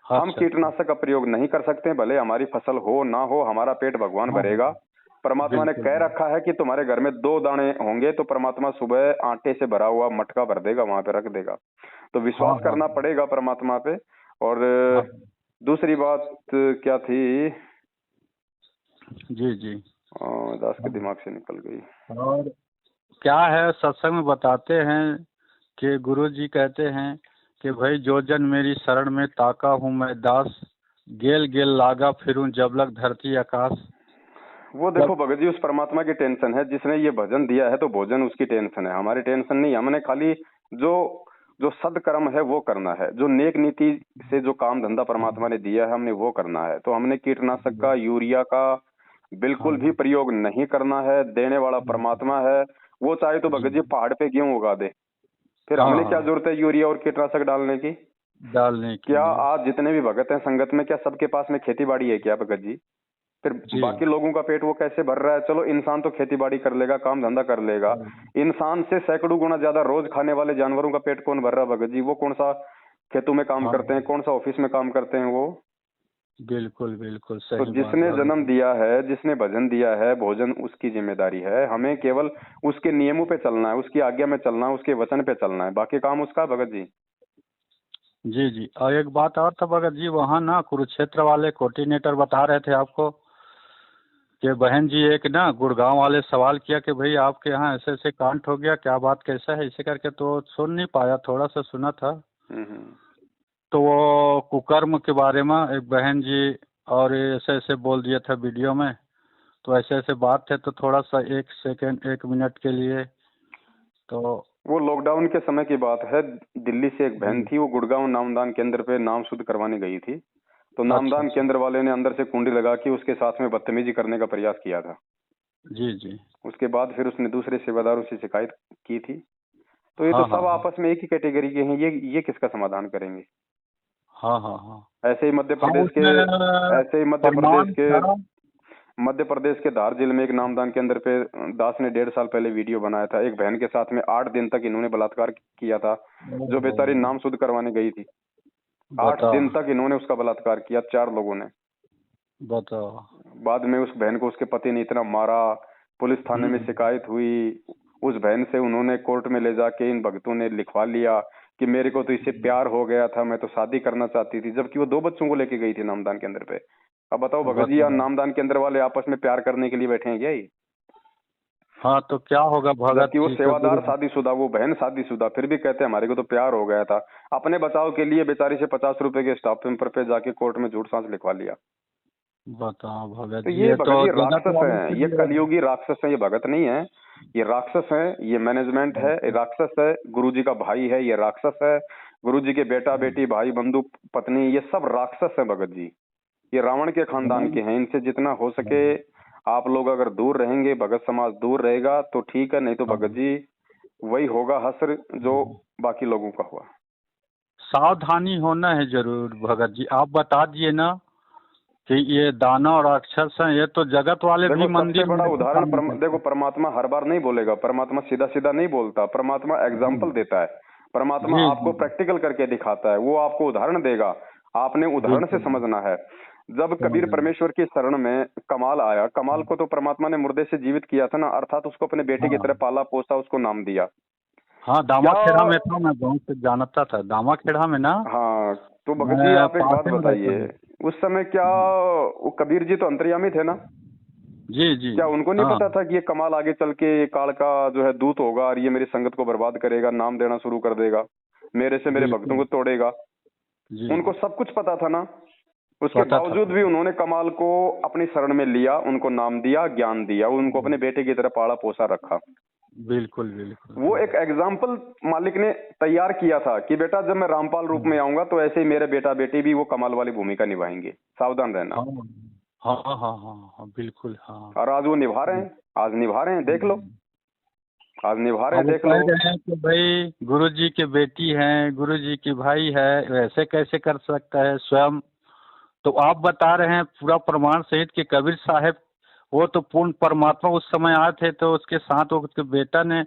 हम कीटनाशक का प्रयोग नहीं कर सकते, भले हमारी फसल हो ना हो, हमारा पेट भगवान भरेगा। परमात्मा ने कह रखा है कि तुम्हारे घर में 2 दाने होंगे तो परमात्मा सुबह आटे से भरा हुआ मटका भर देगा, वहां पे रख देगा। तो विश्वास करना पड़ेगा परमात्मा पे। और दूसरी बात क्या थी? जी दास के दिमाग से निकल गई। और क्या है, सत्संग में बताते हैं कि गुरुजी कहते हैं कि भाई जो जन मेरी शरण में ताका हूँ मैं दास, गेल गेल लागा फिरूं जब लग धरती आकाश। वो देखो भगत जी, उस परमात्मा की टेंशन है। जिसने ये भजन दिया है तो भोजन उसकी टेंशन है, हमारी टेंशन नहीं। हमने खाली जो सदकर्म है वो करना है, जो नेक नीति से जो काम धंधा परमात्मा ने दिया है हमने वो करना है। तो हमने कीटनाशक का, यूरिया का बिल्कुल भी प्रयोग नहीं करना है। देने वाला परमात्मा है। वो चाहे तो भगत जी पहाड़ पे गेहूं उगा दे, फिर हमने क्या जरूरत है यूरिया और कीटनाशक डालने की? डालने के क्या लिए। आज जितने भी भगत हैं संगत में, क्या सबके पास में खेती बाड़ी है क्या भगत जी? फिर जी। बाकी लोगों का पेट वो कैसे भर रहा है? चलो इंसान तो खेती बाड़ी कर लेगा, काम धंधा कर लेगा, इंसान से सैकड़ों गुना ज्यादा रोज खाने वाले जानवरों का पेट कौन भर रहा है भगत जी? वो कौन सा खेतों में काम हाँ, करते हैं, कौन सा ऑफिस में काम करते हैं वो? बिल्कुल बिल्कुल तो सही बात जिसने भगत जन्म जी। दिया है, जिसने भजन दिया है, भोजन उसकी जिम्मेदारी है। हमें केवल उसके नियमों पे चलना है, उसकी आज्ञा में चलना है, उसके वचन पे चलना है, बाकी काम उसका भगत जी। जी जी, और एक बात और था भगत जी, वहाँ ना कुरुक्षेत्र वाले कोऑर्डिनेटर बता रहे थे आपको कि बहन जी एक ना गुड़गांव वाले सवाल किया कि भाई आपके यहाँ ऐसे ऐसे कांड हो गया, क्या बात कैसा है, इसे करके तो सुन नहीं पाया, थोड़ा सा सुना था। हम्म। तो वो कुकर्म के बारे में एक बहन जी और ये ऐसे ऐसे बोल दिया था वीडियो में, तो ऐसे ऐसे बात है, तो थोड़ा सा 1 सेकंड 1 मिनट के लिए तो। वो लॉकडाउन के समय की बात है। दिल्ली से एक बहन जी। थी, वो गुड़गांव नामदान केंद्र पे नाम शुद्ध करवाने गई थी। तो अच्छा नामदान अच्छा। केंद्र वाले ने अंदर से कुंडी लगा के उसके साथ में बदतमीजी करने का प्रयास किया था। जी जी। उसके बाद फिर उसने दूसरे सेवादारों से शिकायत की थी। तो ये तो हाँ हाँ सब हाँ। आपस में एक ही कैटेगरी के हैं, ये किसका समाधान करेंगे? हाँ हाँ हाँ। ऐसे ही मध्य हाँ प्रदेश के उसमें ऐसे ही प्रमाण था। मध्य प्रदेश के धार जिले में एक नामदान केंद्र पे दास ने 1.5 साल पहले वीडियो बनाया था। एक बहन के साथ में 8 दिन तक इन्होंने बलात्कार किया था, जो ओहो, बेचारी नाम शुद्ध करवाने गई थी। 8 दिन बताओ तक इन्होंने उसका बलात्कार किया, 4 लोगों ने। बताओ। बाद में उस बहन को उसके पति ने इतना मारा, पुलिस थाने में हम्म। शिकायत हुई। उस बहन से उन्होंने कोर्ट में ले जाके इन भक्तों ने लिखवा लिया कि मेरे को तो इससे प्यार हो गया था, मैं तो शादी करना चाहती थी, जबकि वो 2 बच्चों को लेके गई थी नामदान केंद्र पे। अब बताओ भगत जी, यार बताओ। नामदान केंद्र वाले आपस में प्यार करने के लिए बैठे हैं क्या ये? हाँ तो क्या होगा भगत जबकि वो जी का सेवादार गुरु। शादीशुदा, वो बहन शादीशुदा, फिर भी कहते हैं हमारे को तो प्यार हो गया था। अपने बचाव के लिए बेचारी से 50 रुपए के स्टाम्प पेपर पे जाके कोर्ट में झूठ सांस लिखवा लिया। बताओ भगत तो जी, ये ये तो भगत जी जगत राक्षस वालों हैं, के ये लिए। कलयुगी राक्षस हैं, ये भगत नहीं है। ये राक्षस हैं, ये मैनेजमेंट है, ये राक्षस है। गुरु जी का भाई है, ये राक्षस है। गुरु जी के बेटा बेटी भाई बंधु पत्नी, ये सब राक्षस हैं भगत जी। ये रावण के खानदान के हैं। इनसे जितना हो सके आप लोग अगर दूर रहेंगे, भगत समाज दूर रहेगा तो ठीक है, नहीं तो भगत जी वही होगा हश्र जो बाकी लोगों का हुआ। सावधानी होना है जरूर भगत जी, आप बता दिए ना कि ये दानव और राक्षस हैं, ये तो जगत वाले भी देखो सबसे मंदिर बड़ा में उदाहरण काम करते देखो, हैं। परमात्मा हर बार नहीं बोलेगा, परमात्मा सीधा सीधा नहीं बोलता, परमात्मा जी एग्जाम्पल देता है। परमात्मा जी आपको जी, प्रैक्टिकल करके दिखाता है, वो आपको उदाहरण देगा, आपने उदाहरण से बिल्कुल समझना है। जब कबीर समझ गए। परमेश्वर की शरण में कमाल आया, कमाल को तो परमात्मा ने मुर्दे से जीवित किया था ना, अर्थात उसको अपने बेटे की तरह हाँ पाला पोसा, उसको नाम दिया। हाँ, दामा क्या? खेड़ा में था, मैं गाँव से जानता था, दामा खेड़ा में ना। हाँ। तो भगत जी मैं आप एक बात पासे में रहता बताइए, हूँ। उस समय क्या वो कबीर जी तो अंतर्यामी थे ना? जी जी। क्या उनको नहीं हाँ पता था कि ये कमाल आगे चल के ये काल का जो है दूत होगा और ये मेरी संगत को बर्बाद करेगा, नाम देना शुरू कर देगा, मेरे से मेरे भक्तों बिल्कुल। को तोड़ेगा? जी, उनको सब कुछ पता था ना। उसके पता था बावजूद भी पता। उन्होंने कमाल को अपनी शरण में लिया, उनको नाम दिया, ज्ञान दिया, उनको अपने बेटे की तरह पाला पोसा रखा। बिल्कुल बिल्कुल वो एक एग्जाम्पल मालिक ने तैयार किया था कि बेटा जब मैं रामपाल रूप में आऊंगा तो ऐसे ही मेरे बेटा बेटी भी वो कमाल वाली भूमिका निभाएंगे, सावधान रहना। हाँ हाँ हाँ हाँ हाँ हाँ, बिल्कुल हाँ। और आज वो निभा रहे हैं, आज निभा रहे हैं, देख लो, आज निभा रहे अब हैं, वो देख कह लो। रहे हैं कि भाई गुरु जी की बेटी हैं, गुरु जी की भाई है, वैसे कैसे कर सकता है स्वयं। तो आप बता रहे हैं पूरा प्रमाण सहित कि कबीर साहब वो तो पूर्ण परमात्मा उस समय आए थे, तो उसके साथ वो उसके बेटा ने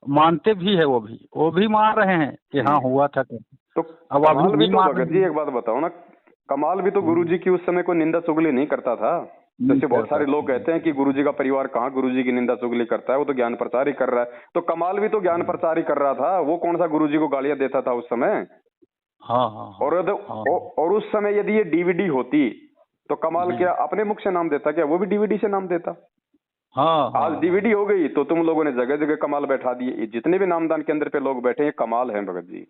मानते भी है, वो भी मान रहे हैं कि हाँ हम्म। हुआ था तो। तो अब अभी कमाल भी नहीं तो मान भगत रहे जी हैं। एक बात बताओ ना, कमाल भी तो गुरुजी की उस समय कोई निंदा चुगली नहीं करता था। नहीं जैसे बहुत करता सारे लोग था। कहते हैं कि गुरुजी का परिवार कहाँ गुरुजी की निंदा चुगली करता है, वो तो ज्ञान प्रचार ही कर रहा है। तो कमाल भी तो ज्ञान प्रचार ही कर रहा था, वो कौन सा गुरुजी को गालियां देता था उस समय? हाँ हाँ हाँ हाँ। और उस समय यदि ये डीवीडी होती तो कमाल जी। क्या अपने मुख से नाम देता? क्या वो भी डीवीडी से नाम देता? हाँ हाँ आज हाँ। डीवीडी हो गई तो तुम लोगों ने जगह जगह कमाल बैठा दिए। ये जितने भी नामदान के अंदर पे लोग बैठे हैं कमाल हैं भगत जी।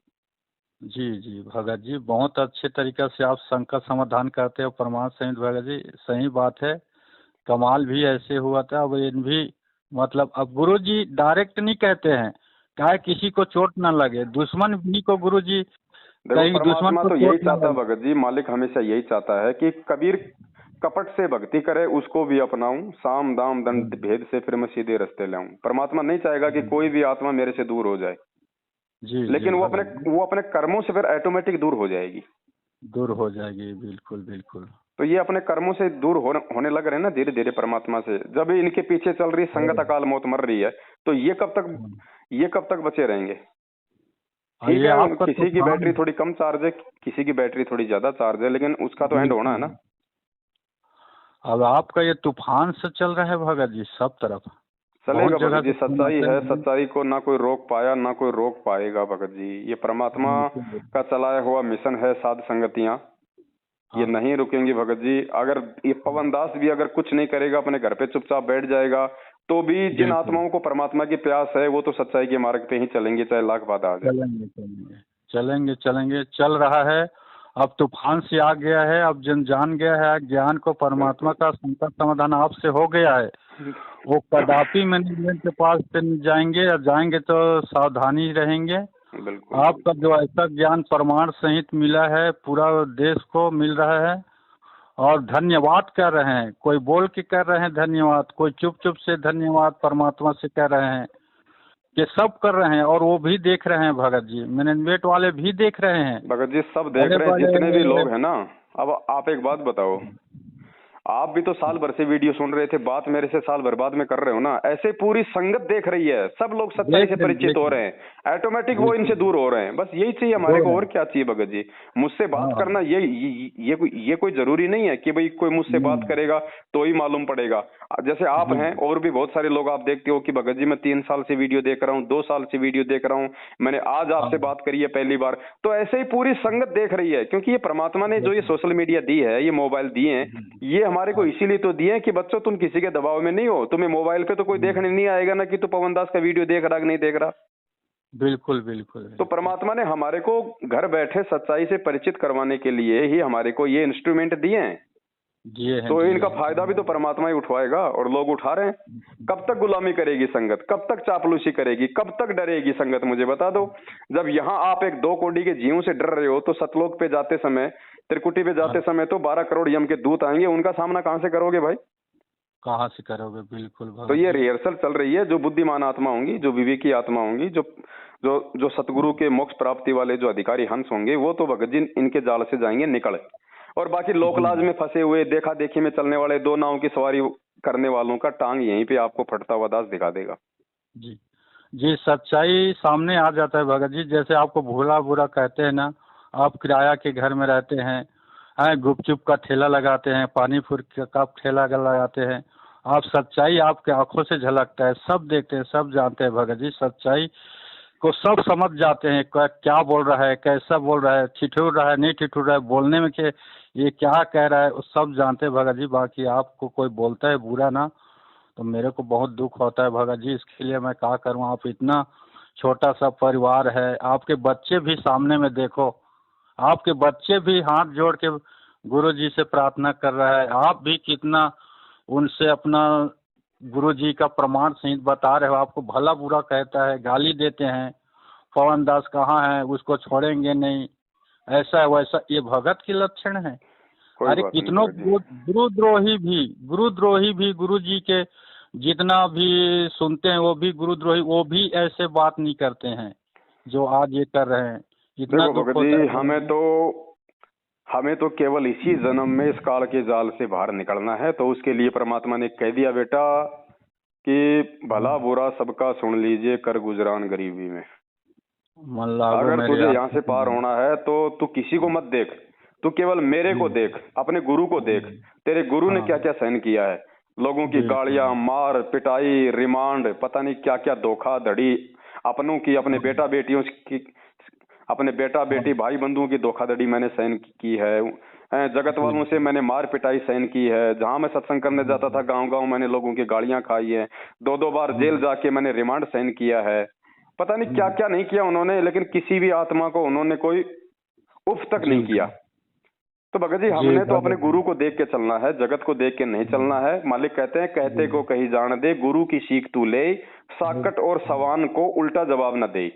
जी जी भगत जी, बहुत अच्छे तरीके से आप संकट समाधान करते हो प्रमाण सहित भगत जी, सही बात है। कमाल भी ऐसे हुआ था, अब इन भी मतलब अब गुरु जी डायरेक्ट नहीं कहते हैं, क्या किसी को चोट ना लगे, दुश्मन भी को गुरु जी देखो कहीं दुश्मन परमात्मा को तो यही चोट ना चाहता है लगे। भगत जी, मालिक हमेशा यही चाहता है कि कबीर कपट से भक्ति करे, उसको भी अपनाऊं, साम दाम दंड भेद से फिर मैं सीधे रास्ते लाऊं। परमात्मा नहीं चाहेगा कि कोई भी आत्मा मेरे से दूर हो जाए। जी जी लेकिन भगत जी, वो अपने कर्मों से फिर ऑटोमेटिक दूर हो जाएगी। दूर हो जाएगी, बिल्कुल बिल्कुल। तो ये अपने कर्मों से दूर होने लग रहे हैं ना धीरे धीरे परमात्मा से। जब इनके पीछे चल रही संगत अकाल मौत मर रही है, तो ये कब तक बचे रहेंगे? ठीक ये है, आपका किसी की बैटरी तूफान। थोड़ी कम चार्ज है, किसी की बैटरी थोड़ी ज्यादा चार्ज है, लेकिन उसका तो एंड होना है बिल्कुल। ना। अब आपका ये तूफान से चल रहा है भगत जी सब तरफ, चलेगा बहुत भगत जगह जी, से फोन सच्चाई आते है, हैं। सच्चाई को ना कोई रोक पाया ना कोई रोक पाएगा भगत जी। ये परमात्मा बिल्कुल। का चलाया हुआ मिशन है, साध संगतियां, ये हाँ। नहीं रुकेंगी भगत जी। अगर ये पवन दास भी अगर कुछ नहीं करेगा, अपने घर पे चुपचाप बैठ जाएगा, तो भी जिन बिल्कुल। आत्माओं को परमात्मा की प्यास है वो तो सच्चाई के मार्ग पे ही चलेंगे, चाहे लाख बाधा आ जाए। चलेंगे चलेंगे चलेंगे चलेंगे, चल रहा है। अब तूफान से आ गया है, अब जन जान गया है ज्ञान को, परमात्मा बिल्कुल का संकट समाधान आपसे हो गया है। वो कदापि मैनेजमेंट के पास से नहीं जाएंगे, या जाएंगे तो सावधानी रहेंगे। बिल्कुल आपका बिल्कुल। जो ऐसा ज्ञान प्रमाण सहित मिला है, पूरा देश को मिल रहा है, और धन्यवाद कर रहे हैं। कोई बोल के कर रहे हैं धन्यवाद, कोई चुप चुप से धन्यवाद परमात्मा से कर रहे हैं, कि सब कर रहे हैं। और वो भी देख रहे हैं भगत जी, मैनेजमेंट वाले भी देख रहे हैं, भगत जी सब देख बड़े रहे हैं, जितने भी बड़े। लोग हैं ना। अब आप एक बात बताओ, आप भी तो साल भर से वीडियो सुन रहे थे, बात मेरे से साल भर बाद में कर रहे हो ना। ऐसे पूरी संगत देख रही है, सब लोग सच्चाई से परिचित हो रहे हैं, ऑटोमेटिक वो इनसे बिल्कुल। दूर हो रहे हैं। बस यही चाहिए हमारे हो को, रहे और हैं। क्या चाहिए भगत जी? मुझसे हाँ बात हाँ। करना ये कोई जरूरी नहीं है कि भाई कोई मुझसे बात करेगा तो ही मालूम पड़ेगा। जैसे आप जी हैं, जी। और भी बहुत सारे लोग आप देखते हो कि भगत जी मैं 3 साल से वीडियो देख रहा हूँ, 2 साल से वीडियो देख रहा हूँ, मैंने आज हाँ आपसे बात करी है पहली बार। तो ऐसे ही पूरी संगत देख रही है, क्योंकि ये परमात्मा ने जो ये सोशल मीडिया दी है, ये मोबाइल दिए हैं, ये हमारे को हाँ। इसीलिए तो दिए हैं कि बच्चों तुम किसी के दबाव में नहीं हो। तुम्हें मोबाइल पे तो कोई देखने नहीं आएगा ना कि तू पवन दास का वीडियो देख रहा कि नहीं देख रहा। बिल्कुल बिल्कुल तो बिल्कुल। परमात्मा ने हमारे को घर बैठे सच्चाई से परिचित करवाने के लिए ही हमारे को ये इंस्ट्रूमेंट दिए हैं। जिए हैं तो जिए इनका हैं। फायदा भी तो परमात्मा ही उठवाएगा, और लोग उठा रहे हैं। कब तक गुलामी करेगी संगत, कब तक चापलूसी करेगी, कब तक डरेगी संगत, मुझे बता दो। जब यहाँ आप एक 2 कोड़ी के जीवों से डर रहे हो, तो सतलोक पे जाते समय, त्रिकुटी पे जाते हाँ, समय तो 12 करोड़ यम के दूत आएंगे, उनका सामना कहाँ से करोगे भाई? कहाँ से करोगे? बिल्कुल तो भगत ये जी। रिहर्सल चल रही है। जो बुद्धिमान आत्मा होंगी, जो विवेकी आत्मा होंगी, जो जो जो सतगुरु के मोक्ष प्राप्ति वाले जो अधिकारी हंस होंगे, वो तो भगत जी इनके जाल से जाएंगे निकल। और बाकी जी लोकलाज में फंसे हुए, देखा देखी में चलने वाले, 2 नाव की सवारी करने वालों का टांग यहीं पे आपको फटता हुआ दास दिखा देगा। जी जी, सच्चाई सामने आ जाता है भगत जी। जैसे आपको भोला बुरा कहते हैं ना, आप किराया के घर में रहते हैं, गुपचुप का ठेला लगाते हैं, पानी पूरी का ठेला लगाते हैं, आप सच्चाई आपके आंखों से झलकता है, सब देखते हैं, सब जानते हैं भगत जी। सच्चाई को सब समझ जाते हैं, क्या बोल रहा है, कैसा बोल रहा है, ठिठुर रहा है नहीं ठिठुर रहा है, बोलने में के ये क्या कह रहा है, वो सब जानते हैं भगत जी। बाकी आपको कोई बोलता है बुरा ना, तो मेरे को बहुत दुख होता है भगत जी। इसके लिए मैं क्या करूं, आप इतना छोटा सा परिवार है, आपके बच्चे भी सामने में देखो, आपके बच्चे भी हाथ जोड़ के गुरु जी से प्रार्थना कर रहा है, आप भी कितना उनसे अपना गुरु जी का प्रमाण सहित बता रहे हो। आपको भला बुरा कहता है, गाली देते हैं, पवन दास कहाँ है, उसको छोड़ेंगे नहीं, ऐसा है वैसा, ये भगत के लक्षण है। कोई अरे बात नहीं कितनों भगत जी। गुरुद्रोही भी गुरु जी के जितना भी सुनते हैं, वो भी गुरुद्रोही, वो भी ऐसे बात नहीं करते हैं जो आज ये कर रहे हैं। इतना देखो दुख भगत होता जी, है भगत जी। हमें तो केवल इसी जन्म में इस काल के जाल से बाहर निकलना है। तो उसके लिए परमात्मा ने कह दिया बेटा कि भला बुरा सबका सुन लीजिए, कर गुजरान गरीबी में। मन लागो अगर मेरे तुझे यहाँ आंखों से की पार बात। होना है तो तू किसी को मत देख, तू केवल मेरे जी को देख, अपने गुरु को देख। जी। तेरे गुरु ने हाँ। क्या क्या सहन किया है, लोगों की गालियां, बिल्कुल। मार पिटाई, रिमांड, पता नहीं क्या क्या धोखाधड़ी, अपनों की, अपने हाँ बेटा बेटियों की, अपने बेटा हाँ। बेटी भाई बंधुओं की धोखाधड़ी मैंने सहन की है। जगत जी वालों से जी। मैंने मार पिटाई सहन की है। जहां मैं सत्संग करने जाता था गांव गांव, मैंने लोगों की गालियां खाई है। 2-2 बार जेल जाके मैंने रिमांड सहन किया है। पता नहीं क्या क्या नहीं किया उन्होंने, लेकिन किसी भी आत्मा को उन्होंने कोई उफ तक जी नहीं किया। जी तो भगत जी जी हमने तो अपने भगत जी। गुरु को देख के चलना है, जगत को देख के नहीं चलना है। मालिक कहते हैं कहते को जी कही जान दे, गुरु की सीख तू ले, साकट और सवान को उल्टा जवाब न दे।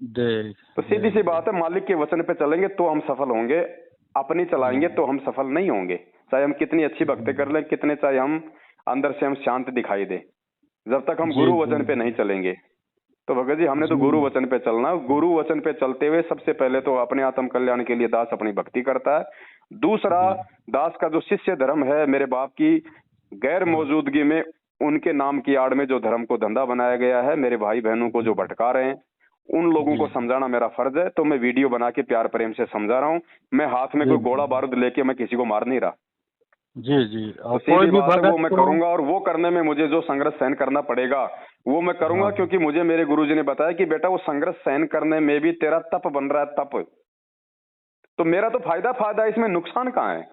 दे तो दे सीधी सी दे। बात है, मालिक के वचन पे चलेंगे तो हम सफल होंगे, अपनी चलाएंगे तो हम सफल नहीं होंगे। चाहे हम कितनी अच्छी भक्ति कर लें, कितने चाहे हम अंदर से हम शांत दिखाई दे, जब तक हम जी गुरु जी वचन पे नहीं चलेंगे। तो भगत जी हमने तो गुरु वचन पे चलना है। गुरु वचन पे चलते हुए सबसे पहले तो अपने आत्म कल्याण के लिए दास अपनी भक्ति करता है। दूसरा, दास का जो शिष्य धर्म है, मेरे बाप की गैर मौजूदगी में उनके नाम की आड़ में जो धर्म को धंधा बनाया गया है, मेरे भाई बहनों को जो भटका रहे हैं, उन लोगों को समझाना मेरा फर्ज है। तो मैं वीडियो बना के प्यार प्रेम से समझा रहा हूँ। मैं हाथ में कोई गोला बारूद लेके मैं किसी को मार नहीं रहा। जी जी। तो सीधी बात है, वो मैं करूंगा, और वो करने में मुझे जो संघर्ष सहन करना पड़ेगा वो मैं करूंगा, क्योंकि मुझे मेरे गुरुजी ने बताया कि बेटा वो संघर्ष सहन करने में भी तेरा तप बन रहा है, तप। तो मेरा तो फायदा है, इसमें नुकसान कहाँ है?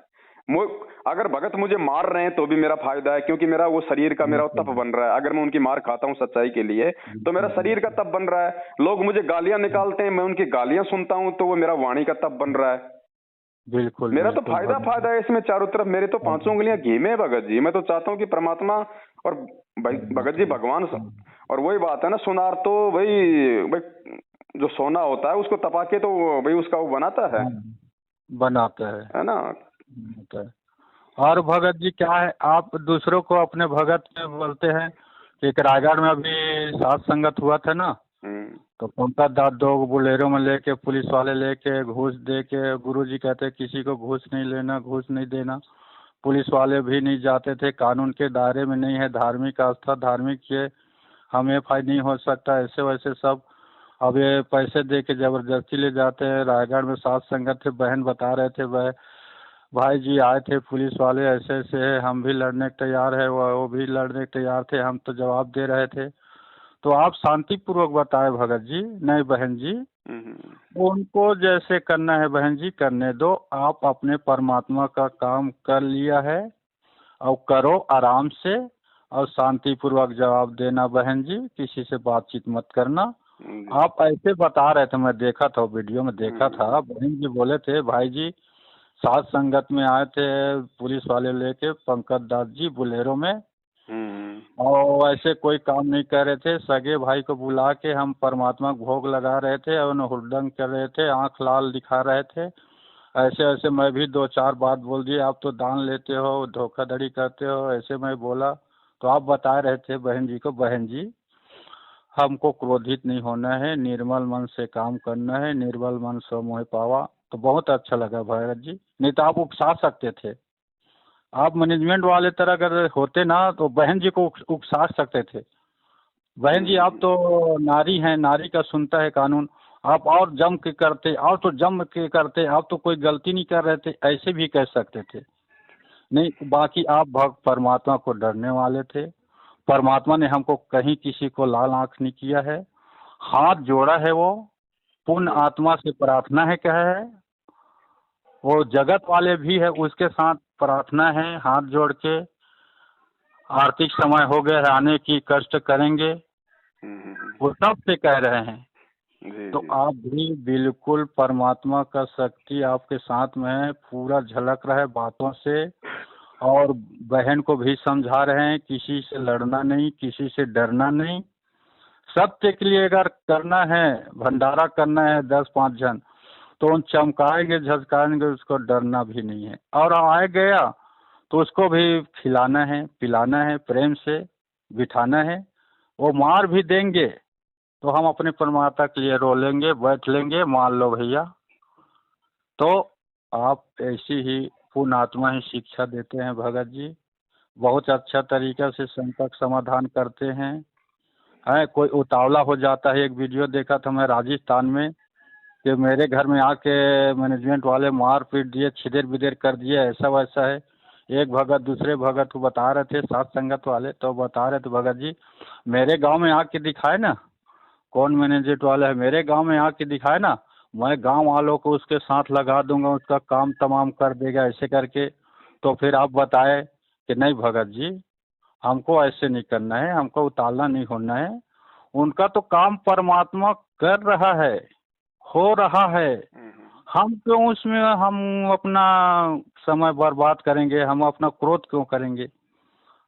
अगर भगत मुझे मार रहे हैं तो भी मेरा फायदा है, क्योंकि मेरा वो शरीर का मेरा तप बन रहा है। अगर मैं उनकी मार खाता हूँ सच्चाई के लिए तो मेरा शरीर का तप बन रहा है। लोग मुझे गालियां निकालते हैं, मैं उनकी गालियां सुनता हूँ तो वो मेरा वाणी का तप बन रहा है। बिल्कुल, मेरा तो फायदा है इसमें चारों तरफ। मेरे तो पांचों उंगलियां घी में है भगत जी। मैं तो चाहता हूँ कि परमात्मा और भगत जी भगवान, और वही बात है ना, सुनार तो भाई जो सोना होता है उसको तपा के तो भाई उसका वो बनाता है ना। और भगत जी क्या है, आप दूसरों को अपने भगत में बोलते हैं कि एक रायगढ़ में अभी सात संगत हुआ था ना, तो पंकज दास दो बोलेरो में लेके पुलिस वाले लेके घूस दे के, गुरुजी कहते किसी को घूस नहीं लेना, घूस नहीं देना। पुलिस वाले भी नहीं जाते थे, कानून के दायरे में नहीं है, धार्मिक आस्था, धार्मिक ये हम एफ.आई. नहीं हो सकता, ऐसे वैसे सब। अब ये पैसे दे के जबरदस्ती ले जाते हैं। रायगढ़ में सात संगत थे, बहन बता रहे थे, वह भाई जी आए थे पुलिस वाले, ऐसे ऐसे है, हम भी लड़ने के तैयार है, वो भी लड़ने के तैयार थे, हम तो जवाब दे रहे थे। तो आप शांतिपूर्वक बताए भगत जी। नहीं बहन जी, उनको जैसे करना है बहन जी करने दो। आप अपने परमात्मा का काम कर लिया है और करो आराम से, और शांतिपूर्वक जवाब देना बहन जी, किसी से बातचीत मत करना। आप ऐसे बता रहे थे, मैं देखा था वीडियो में, देखा था बहन जी बोले थे भाई जी सात संगत में आए थे पुलिस वाले लेके, पंकज दास जी बोलेरो में, और ऐसे कोई काम नहीं कर रहे थे। सगे भाई को बुला के हम परमात्मा को भोग लगा रहे थे और हुड़दंग कर रहे थे, आंख लाल दिखा रहे थे, ऐसे ऐसे। मैं भी दो चार बात बोल दिए, आप तो दान लेते हो, धोखाधड़ी करते हो, ऐसे मैं बोला। तो आप बता रहे थे बहन जी को, बहन जी हमको क्रोधित नहीं होना है, निर्मल मन से काम करना है, निर्मल मन सो मोह पावा। तो बहुत अच्छा लगा भगत जी। नहीं तो आप उकसा सकते थे, आप मैनेजमेंट वाले तरह अगर होते ना तो बहन जी को उकसा सकते थे। बहन जी आप तो नारी हैं, नारी का सुनता है कानून, आप और जम के करते, और तो जम के करते, आप तो कोई गलती नहीं कर रहे थे, ऐसे भी कह सकते थे। नहीं, बाकी आप भक्त परमात्मा को डरने वाले थे। परमात्मा ने हमको कहीं किसी को लाल आंख नहीं किया है, हाथ जोड़ा है, वो पुण्य आत्मा से प्रार्थना है, क्या है वो जगत वाले भी है, उसके साथ प्रार्थना है, हाथ जोड़ के आर्थिक समय हो गए आने की, कष्ट करेंगे, वो सब से कह रहे हैं। तो आप भी बिल्कुल परमात्मा का शक्ति आपके साथ में है, पूरा झलक रहा है बातों से। और बहन को भी समझा रहे हैं किसी से लड़ना नहीं, किसी से डरना नहीं। सत्य के लिए अगर करना है, भंडारा करना है 10-5 जन, तो उन चमकाएंगे झटकाएंगे, उसको डरना भी नहीं है। और आए गया तो उसको भी खिलाना है, पिलाना है, प्रेम से बिठाना है। वो मार भी देंगे तो हम अपने परमात्मा के लिए रो लेंगे, बैठ लेंगे, मान लो भैया। तो आप ऐसी ही पूर्ण आत्मा ही शिक्षा देते हैं भगत जी, बहुत अच्छा तरीका से संकट समाधान करते हैं। कोई उतावला हो जाता है, एक वीडियो देखा था मैं राजस्थान में कि मेरे घर में आके मैनेजमेंट वाले मार पीट दिए, छिदेर बिदेर कर दिए, ऐसा वैसा है। एक भगत दूसरे भगत को बता रहे थे, सात संगत वाले, तो बता रहे थे भगत जी मेरे गांव में आके दिखाए ना, कौन मैनेजमेंट वाला है, मेरे गांव में आके दिखाए ना, मैं गांव वालों को उसके साथ लगा दूंगा, उसका काम तमाम कर देगा, ऐसे करके। तो फिर आप बताए कि नहीं भगत जी हमको ऐसे नहीं करना है, हमको उतावला नहीं होना है। उनका तो काम परमात्मा कर रहा है, हो रहा है, हम क्यों उसमें हम अपना समय बर्बाद करेंगे, हम अपना क्रोध क्यों करेंगे?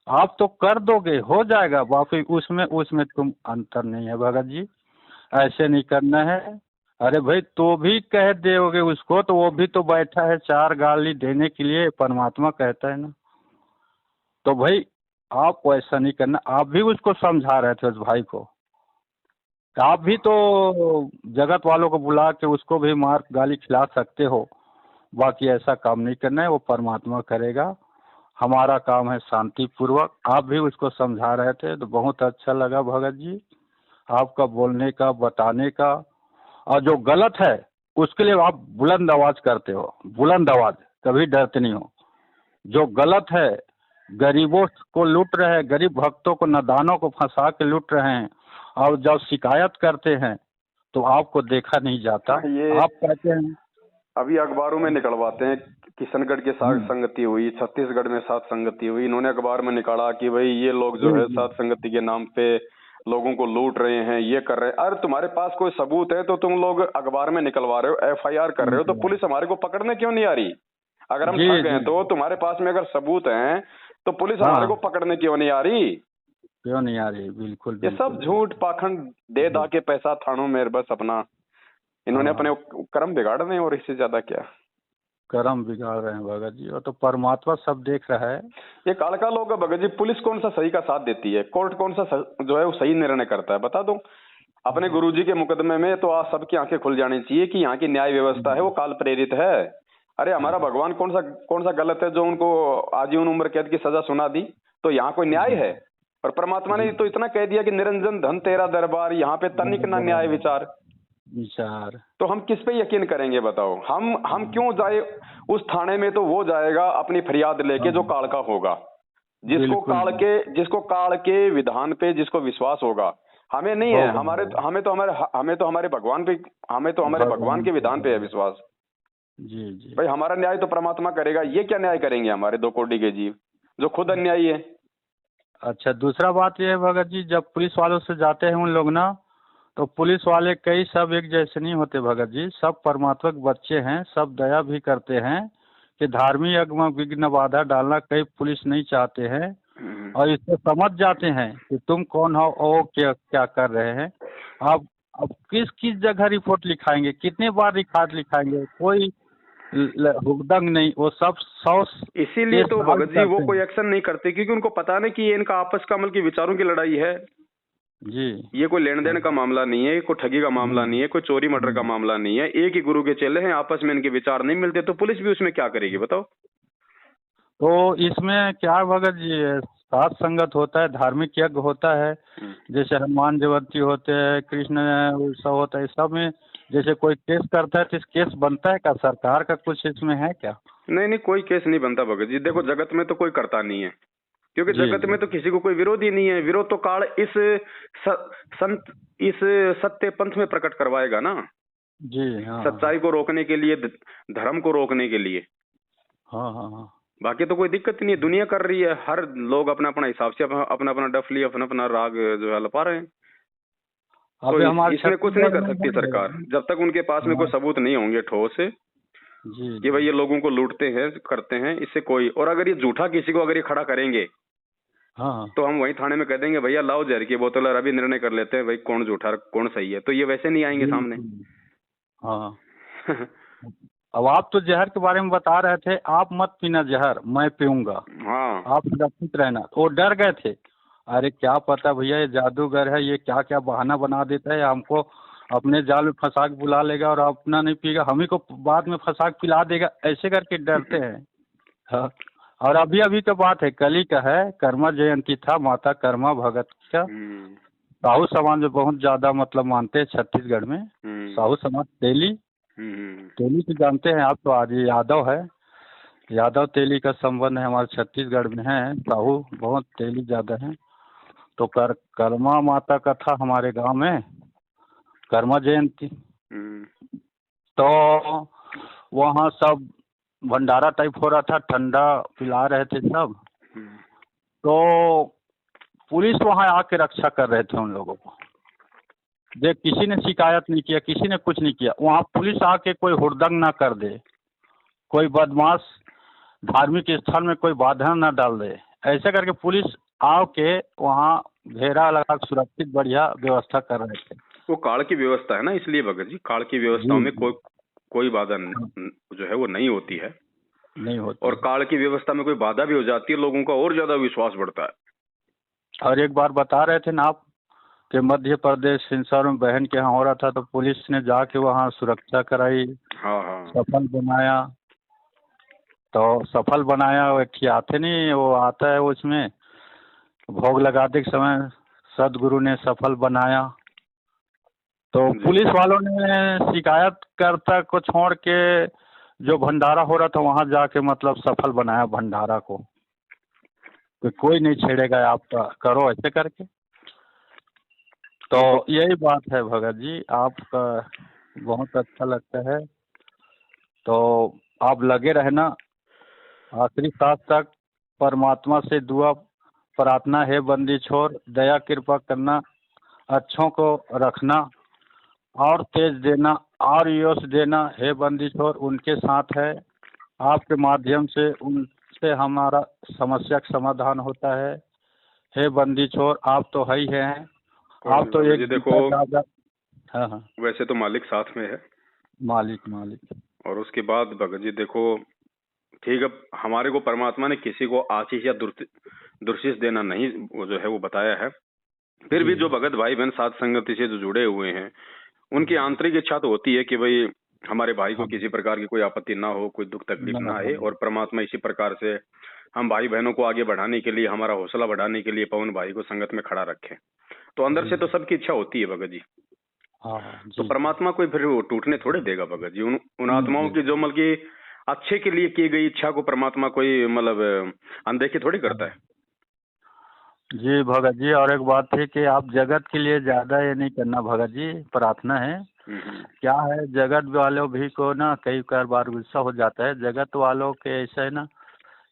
आप तो कर दोगे, हो जाएगा, बाकी उसमें तुम अंतर नहीं है भगत जी, ऐसे नहीं करना है। अरे भाई तो भी कह दोगे उसको, तो वो भी तो बैठा है चार गाली देने के लिए, परमात्मा कहता है ना। तो भाई आप वैसा नहीं करना। आप भी उसको समझा रहे थे उस भाई को, तो आप भी तो जगत वालों को बुला के उसको भी मार गाली खिला सकते हो। बाकी ऐसा काम नहीं करना है, वो परमात्मा करेगा। हमारा काम है शांति पूर्वक। आप भी उसको समझा रहे थे तो बहुत अच्छा लगा भगत जी, आपका बोलने का, बताने का। और जो गलत है उसके लिए आप बुलंद आवाज करते हो, बुलंद आवाज, कभी डरते नहीं हो। जो गलत है, गरीबों को लूट रहे हैं, गरीब भक्तों को, नादानों को फंसा के लूट रहे हैं, और जब शिकायत करते हैं तो आपको देखा नहीं जाता। ये आप कहते हैं अभी अखबारों में निकलवाते हैं, किशनगढ़ के साथ हम्म, संगति हुई, छत्तीसगढ़ में साथ संगति हुई, इन्होंने अखबार में निकाला कि भाई ये लोग जी जो है जी साथ संगति के नाम पे लोगों को लूट रहे हैं, ये कर रहे हैं। अरे तुम्हारे पास कोई सबूत है तो तुम लोग अखबार में निकलवा रहे हो, एफआईआर कर रहे हो, तो पुलिस हमारे को पकड़ने क्यों नहीं आ रही? अगर हम जी ठग जी। हैं तो तुम्हारे पास में अगर सबूत हैं तो पुलिस हमारे को हाँ, पकड़ने क्यों नहीं आ रही? क्यों नहीं आ रही? बिल्कुल ये बिल्कुल सब झूठ पाखंड दे दा के पैसा थानों में बस अपना इन्होंने हाँ, अपने कर्म बिगाड़ रहे हैं, और इससे ज्यादा क्या। कर्म बिगाड़ रहे हैं भगत जी, वो तो परमात्मा सब देख रहा है। ये कालका लोग है भगत जी, पुलिस कौन सा सही का साथ देती है, कोर्ट कौन सा जो है वो सही निर्णय करता है, बता दो। अपने गुरुजी के मुकदमे में तो आज सबकी आंखें खुल जानी चाहिए कि यहाँ की न्याय व्यवस्था है वो काल प्रेरित है। अरे हमारा भगवान कौन सा गलत है जो उनको आजीवन उम्र कैद की सजा सुना दी? तो यहाँ कोई न्याय है? और परमात्मा ने तो इतना कह दिया कि निरंजन धन तेरा दरबार, यहाँ पे तनिक ना न्याय विचार। विचार। तो हम किस पे यकीन करेंगे बताओ? हम क्यों जाए उस थाने में? तो वो जाएगा अपनी फरियाद लेके जो काल का होगा, बिल्कुल जिसको काल के विधान पे जिसको विश्वास होगा। हमें नहीं है, होगा। हमें तो हमारे भगवान पे, हमें तो हमारे भगवान भगवान के को विधान पे है विश्वास। जी जी। भाई हमारा न्याय तो परमात्मा करेगा, ये क्या न्याय करेंगे हमारे दो कोटि के जीव जो खुद अन्यायी है? अच्छा, दूसरा बात ये है भगत जी, जब पुलिस वालों से जाते हैं उन लोग ना, तो पुलिस वाले कई सब एक जैसे नहीं होते भगत जी। सब परमात्मक बच्चे हैं, सब दया भी करते हैं कि धार्मिक यज्ञ में विघ्न बाधा डालना कई पुलिस नहीं चाहते हैं। और इसको समझ जाते हैं कि तुम कौन हो और क्या क्या कर रहे हैं। आप अब किस किस जगह रिपोर्ट लिखाएंगे, कितने बार रिकॉर्ड लिखाएंगे? कोई हुड़दंग नहीं, वो सब 100 इसीलिए केस तो सॉल्व भगत जी वो करते कोई हैं। एक्शन नहीं करते, क्योंकि उनको पता नहीं कि ये इनका आपस का मतलब की विचारों की लड़ाई है। जी। ये कोई लेन देन का मामला नहीं है, कोई ठगी का मामला नहीं है, कोई चोरी मर्डर का हम्म। मामला नहीं है। एक ही गुरु के चेले हैं, आपस में इनके विचार नहीं मिलते, तो पुलिस भी उसमें क्या करेगी बताओ? तो इसमें क्या है भगत जी, सात संगत होता है, धार्मिक यज्ञ होता है, जैसे हनुमान जयंती होते हैं, कृष्ण उत्सव होता है, सब में जैसे कोई केस करता है तो इस केस बनता है क्या? सरकार का कुछ इसमें है क्या? नहीं नहीं, कोई केस नहीं बनता भगत जी। देखो जगत में तो कोई करता नहीं है, क्योंकि जी जगत जी में तो किसी को कोई विरोध ही नहीं है। विरोध तो काल संत इस सत्य पंथ में प्रकट करवाएगा ना, जी। हाँ हाँ सच्चाई को रोकने के लिए, धर्म को रोकने के लिए। हाँ हाँ हाँ। बाकी तो कोई दिक्कत ही नहीं है, दुनिया कर रही है, हर लोग अपना अपना हिसाब से अपना अपना डफली, अपना अपना राग जो है लपा रहे हैं। तो अभी हमारे इसमें कुछ नहीं छत्तीसगढ़ कर में सकती है सरकार जब तक उनके पास में कोई सबूत नहीं होंगे ठोस जी कि भाई जी। ये लोगों को लूटते हैं, करते हैं, इससे कोई। और अगर ये झूठा किसी को अगर ये खड़ा करेंगे हाँ हाँ। तो हम वही थाने में कह देंगे भैया लाओ जहर की बोतल और अभी निर्णय कर लेते हैं भाई कौन झूठा कौन सही है। तो ये वैसे नहीं आएंगे सामने। बिल्कुल। हाँ। अब आप तो जहर के बारे में बता रहे थे, आप मत पीना जहर, मैं पीऊंगा, हाँ आप सुरक्षित रहना। वो डर गए थे, अरे क्या पता भैया ये जादूगर है, ये क्या क्या बहाना बना देता है, हमको अपने जाल में फंसा के बुला लेगा और अपना नहीं पिएगा, हम ही को बाद में फंसा के पिला देगा, ऐसे करके डरते हैं। हाँ। और अभी अभी का बात है, कल ही का है, कर्मा जयंती था माता कर्मा भगत का। साहू समाज में बहुत ज्यादा मतलब मानते हैं छत्तीसगढ़ में। साहू समाज तेली, तेली तो जानते हैं आप, तो आज ये यादव है, यादव तेली का संबंध है हमारे छत्तीसगढ़ में है। साहू बहुत तेली ज्यादा है। तो कर्मा माता का था हमारे गांव में कर्मा जयंती। तो वहाँ सब भंडारा टाइप हो रहा था, ठंडा पिला रहे थे सब। तो पुलिस वहाँ आके रक्षा कर रहे थे उन लोगों को। देख, किसी ने शिकायत नहीं किया, किसी ने कुछ नहीं किया। वहाँ पुलिस आके कोई हुड़दंग ना कर दे, कोई बदमाश धार्मिक स्थल में कोई बाधा ना डाल दे, ऐसे करके पुलिस आके वहाँ घेरा लगा सुरक्षित बढ़िया व्यवस्था कर रहे थे। वो काल की व्यवस्था है ना, इसलिए भगत जी काल की व्यवस्थाओं में कोई बाधा जो है वो नहीं होती है, नहीं होती। और काल की व्यवस्था में कोई बाधा भी हो जाती है लोगों का और ज्यादा विश्वास बढ़ता है। और एक बार बता रहे थे ना आप कि मध्य प्रदेश हिंसा में बहन के यहाँ हो रहा था, तो पुलिस ने जाके वहाँ सुरक्षा कराई, हाँ हाँ सफल बनाया। तो सफल बनाया, वो एक आते नहीं, वो आता है उसमें भोग लगाते के समय सदगुरु ने सफल बनाया। तो जी। पुलिस वालों ने शिकायतकर्ता को छोड़ के जो भंडारा हो रहा था वहां जाके मतलब सफल बनाया भंडारा को, कि कोई नहीं छेड़ेगा आपका, करो ऐसे करके। तो यही बात है भगत जी, आपका बहुत अच्छा लगता है। तो आप लगे रहना आखिरी सांस तक, परमात्मा से दुआ प्रार्थना है बंदी छोड़, दया कृपा करना, अच्छों को रखना और तेज देना और यश देना है बंदी छोड़, उनके साथ है। आपके माध्यम से उनसे हमारा समस्या का समाधान होता है बंदी छोड़, आप तो है ही हैं। आप तो जी एक देखो, दादा। हाँ हाँ, वैसे तो मालिक साथ में है, मालिक मालिक। और उसके बाद भगत जी देखो, ठीक है, हमारे को परमात्मा ने किसी को आशीष या दुर्शिष देना नहीं वो जो है वो बताया है। फिर भी जो भगत भाई बहन साथ संगति से जो जुड़े हुए हैं, उनकी आंतरिक इच्छा तो होती है कि भाई हमारे भाई को किसी प्रकार की कोई आपत्ति ना हो, कोई दुख तकलीफ ना आए, और परमात्मा इसी प्रकार से हम भाई बहनों को आगे बढ़ाने के लिए, हमारा हौसला बढ़ाने के लिए पवन भाई को संगत में खड़ा रखे। तो अंदर से तो सबकी इच्छा होती है भगत जी। तो परमात्मा कोई फिर वो टूटने थोड़े देगा भगत जी। उन आत्माओं की जो मतलब की अच्छे के लिए की गई इच्छा को परमात्मा कोई मतलब अनदेखी थोड़ी करता है। जी भगत जी, और एक बात है कि आप जगत के लिए ज्यादा ये नहीं करना भगत जी, प्रार्थना है। क्या है, जगत वालों भी को ना कई बार गुस्सा हो जाता है, जगत वालों के ऐसा है ना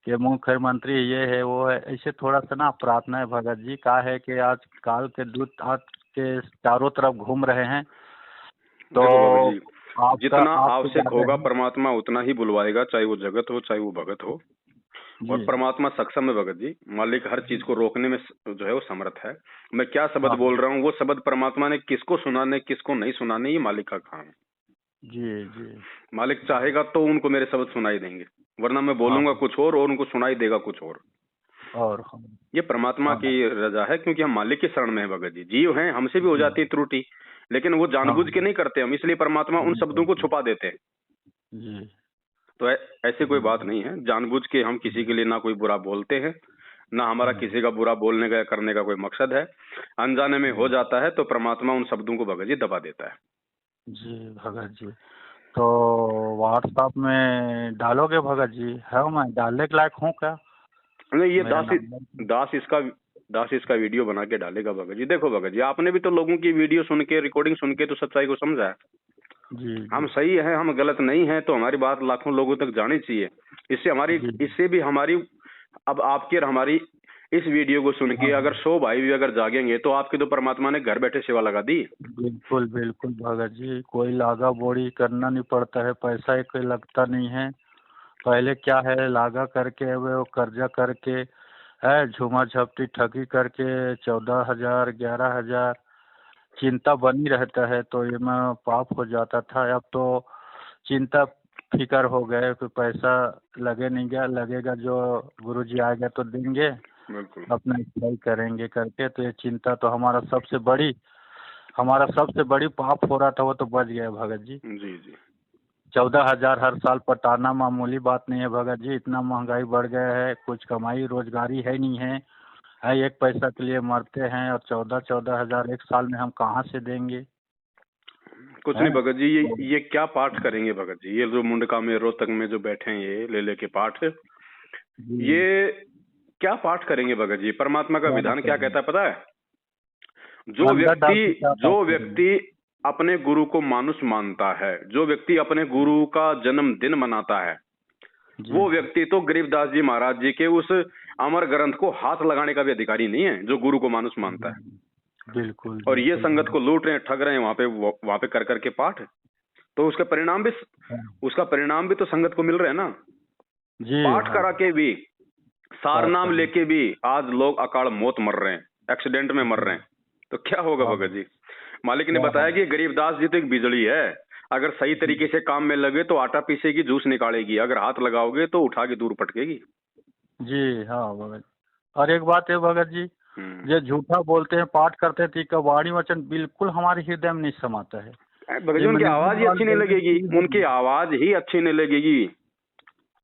कि मुख्यमंत्री ये है वो है, ऐसे थोड़ा सा ना प्रार्थना है भगत जी। क्या है कि आज काल के दूत आज के चारों तरफ घूम रहे हैं, तो देखो भगत जी, जितना आपका आवश्यक होगा परमात्मा उतना ही बुलवाएगा, चाहे वो जगत हो चाहे वो भगत हो। और परमात्मा सक्षम है भगत जी, मालिक हर चीज को रोकने में जो है वो समर्थ है। मैं क्या शब्द बोल रहा हूँ, वो शब्द परमात्मा ने किसको सुनाने किसको नहीं सुनाने, ये मालिक का काम है। जी जी, मालिक चाहेगा तो उनको मेरे शब्द सुनाई देंगे, वरना मैं बोलूंगा कुछ और उनको सुनाई देगा कुछ और। ये परमात्मा की रजा है, क्योंकि हम मालिक के शरण में है भगत जी। जीव हैं, हमसे भी हो जाती है त्रुटि, लेकिन वो जानबूझ के नहीं करते हम, इसलिए परमात्मा उन शब्दों को छुपा देते हैं। जी। तो ऐसी कोई बात नहीं है, जानबूझ के हम किसी के लिए ना कोई बुरा बोलते हैं, ना हमारा किसी का बुरा बोलने का करने का कोई मकसद है। अनजाने में हो जाता है तो परमात्मा उन शब्दों को भगत जी दबा देता है। जी भगत जी, तो व्हाट्सएप में डालोगे भगत जी? है मैं डालने के लायक हूँ क्या? नहीं, ये दास इसका वीडियो बना के डालेगा भगत जी। देखो भगत जी, आपने भी तो लोगों की वीडियो सुन के, रिकॉर्डिंग सुन के तो सच्चाई को समझा है। जी, हम सही है, हम गलत नहीं है, तो हमारी बात लाखों लोगों तक जानी चाहिए। इससे भी हमारी, अब आपकी और हमारी इस वीडियो को सुन के अगर 100 भाई भी अगर जागेंगे तो आपके तो परमात्मा ने घर बैठे सेवा लगा दी। बिल्कुल बिल्कुल भगत जी, कोई लागा बोड़ी करना नहीं पड़ता है, पैसा एक लगता नहीं है। पहले क्या है, लागा करके वो कर्जा करके है, झूमा झपटी ठगी करके 14,000 11,000 चिंता बनी रहता है, तो ये में पाप हो जाता था। अब तो चिंता फिकर हो गए कि पैसा लगे नहीं गया, लगेगा जो गुरुजी आएगा तो देंगे, अपना स्ट्राइक करेंगे करके। तो ये चिंता तो हमारा सबसे बड़ी पाप हो रहा था, वो तो बच गया भगत जी। जी जी, 14,000 हर साल पटाना मामूली बात नहीं है भगत जी। इतना महंगाई बढ़ गया है, कुछ कमाई रोजगारी है नहीं है, एक पैसा के लिए मरते हैं, और 14,000 एक साल में हम कहाँ से देंगे? कुछ नहीं भगत जी, ये क्या पाठ करेंगे भगत जी? ये जो मुंडका में रोहतक में जो बैठे हैं, ये ले लेके पाठ, ये क्या पाठ करेंगे भगत जी? परमात्मा का विधान क्या कहता है पता है? जो व्यक्ति अपने गुरु को मानुष मानता है, जो व्यक्ति अपने गुरु का जन्मदिन मनाता है, वो व्यक्ति तो गरीबदास जी महाराज जी के उस अमर ग्रंथ को हाथ लगाने का भी अधिकारी नहीं है, जो गुरु को मानुष मानता है। बिल्कुल। और ये संगत को लूट रहे हैं, ठग रहे हैं वहां पे कर करके पाठ, तो उसका परिणाम भी तो संगत को मिल रहे हैं ना। पाठ करा के भी, सार नाम लेके भी आज लोग अकाल मौत मर रहे हैं, एक्सीडेंट में मर रहे हैं। तो क्या होगा भगत जी? मालिक ने बताया कि गरीबदास जी तो एक बिजली है, अगर सही तरीके से काम में लगे तो आटा पीसेगी, जूस निकालेगी, अगर हाथ लगाओगे तो उठा के दूर पटकेगी। जी हाँ भगत। और एक बात है भगत जी, जो झूठा बोलते हैं, पाठ करते हैं, तो वाणी वचन बिल्कुल हमारे हृदय में नहीं समाता है। भगत जी उनकी आवाज ही अच्छी नहीं लगेगी, उनकी आवाज ही अच्छी नहीं लगेगी।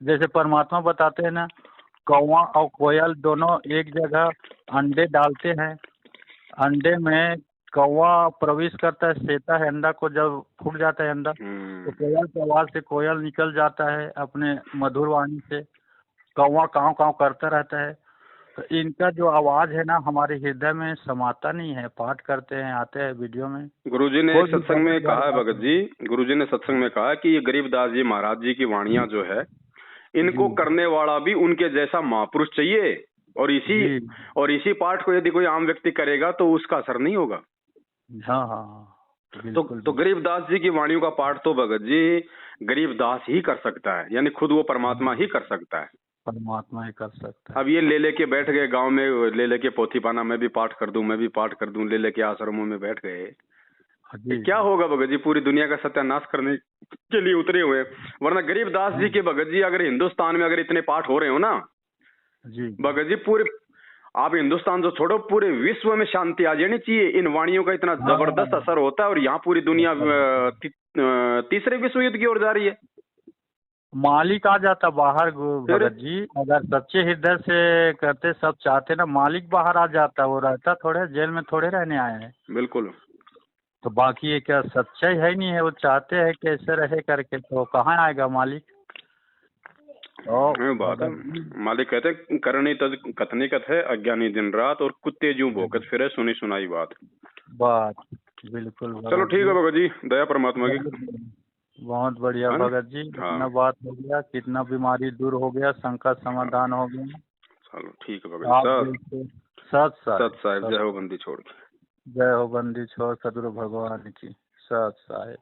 जैसे परमात्मा बताते हैं ना, कौवा और कोयल दोनों एक जगह अंडे डालते हैं, अंडे में कौवा प्रवेश करता है, सेता है अंडा को, जब फूट जाता है अंडा तो कोयल की आवाज से कोयल निकल जाता है अपने मधुर वाणी से, कौवा काव काव करता रहता है। तो इनका जो आवाज है ना हमारे हृदय में समाता नहीं है। पाठ करते हैं, आते हैं वीडियो में। गुरुजी ने एक सत्संग में कहा है भगत जी, गुरुजी ने सत्संग में कहा कि ये गरीबदास जी महाराज जी की वाणियां जो है, इनको करने वाला भी उनके जैसा महापुरुष चाहिए, और इसी पाठ को यदि कोई आम व्यक्ति करेगा तो उसका असर नहीं होगा। हाँ हाँ, तो गरीबदास जी की वाणियों का पाठ तो भगत जी गरीबदास ही कर सकता है, यानी खुद वो परमात्मा ही कर सकता है, परमात्मा ही कर सकता है। अब ये ले लेके बैठ गए गांव में, ले लेके पोथीपाना में भी पाठ कर दूं, मैं भी पाठ कर दूं, ले लेके आश्रमों में बैठ गए, क्या होगा भगत जी? पूरी दुनिया का सत्यानाश करने के लिए उतरे हुए। वरना गरीबदास जी के भगत जी अगर हिंदुस्तान में अगर इतने पाठ हो रहे हो ना जी भगत जी, पूरे आप हिंदुस्तान जो छोड़ो, पूरे विश्व में शांति आ जानी चाहिए। इन वाणियों का इतना जबरदस्त असर होता है, और यहाँ पूरी दुनिया तीसरे विश्व युद्ध की ओर जा रही है। मालिक आ जाता बाहर भगत जी, अगर सच्चे हृदय से करते, सब चाहते ना, मालिक बाहर आ जाता। वो रहता थोड़े जेल में थोड़े रहने आए हैं। बिल्कुल। तो बाकी ये क्या सच्चाई है नहीं है, वो चाहते हैं कैसे रहे करके, तो कहाँ आएगा मालिक? बात है, मालिक कहते हैं करनी तज कथनी कथ है, अज्ञानी दिन रात, और कुत्ते जूं भौंकत फिरे, सुनी सुनाई बात। बिल्कुल। चलो ठीक है भगत जी, दया परमात्मा की। बहुत बढ़िया भगत जी, कितना बात हो गया, कितना बीमारी दूर हो गया, संकट समाधान हो गया। चलो ठीक है भगत जी। सत साहिब, जय हो बंदी छोड़। जय हो बंदी छोड़, सदगुरु भगवान की। सत साहिब।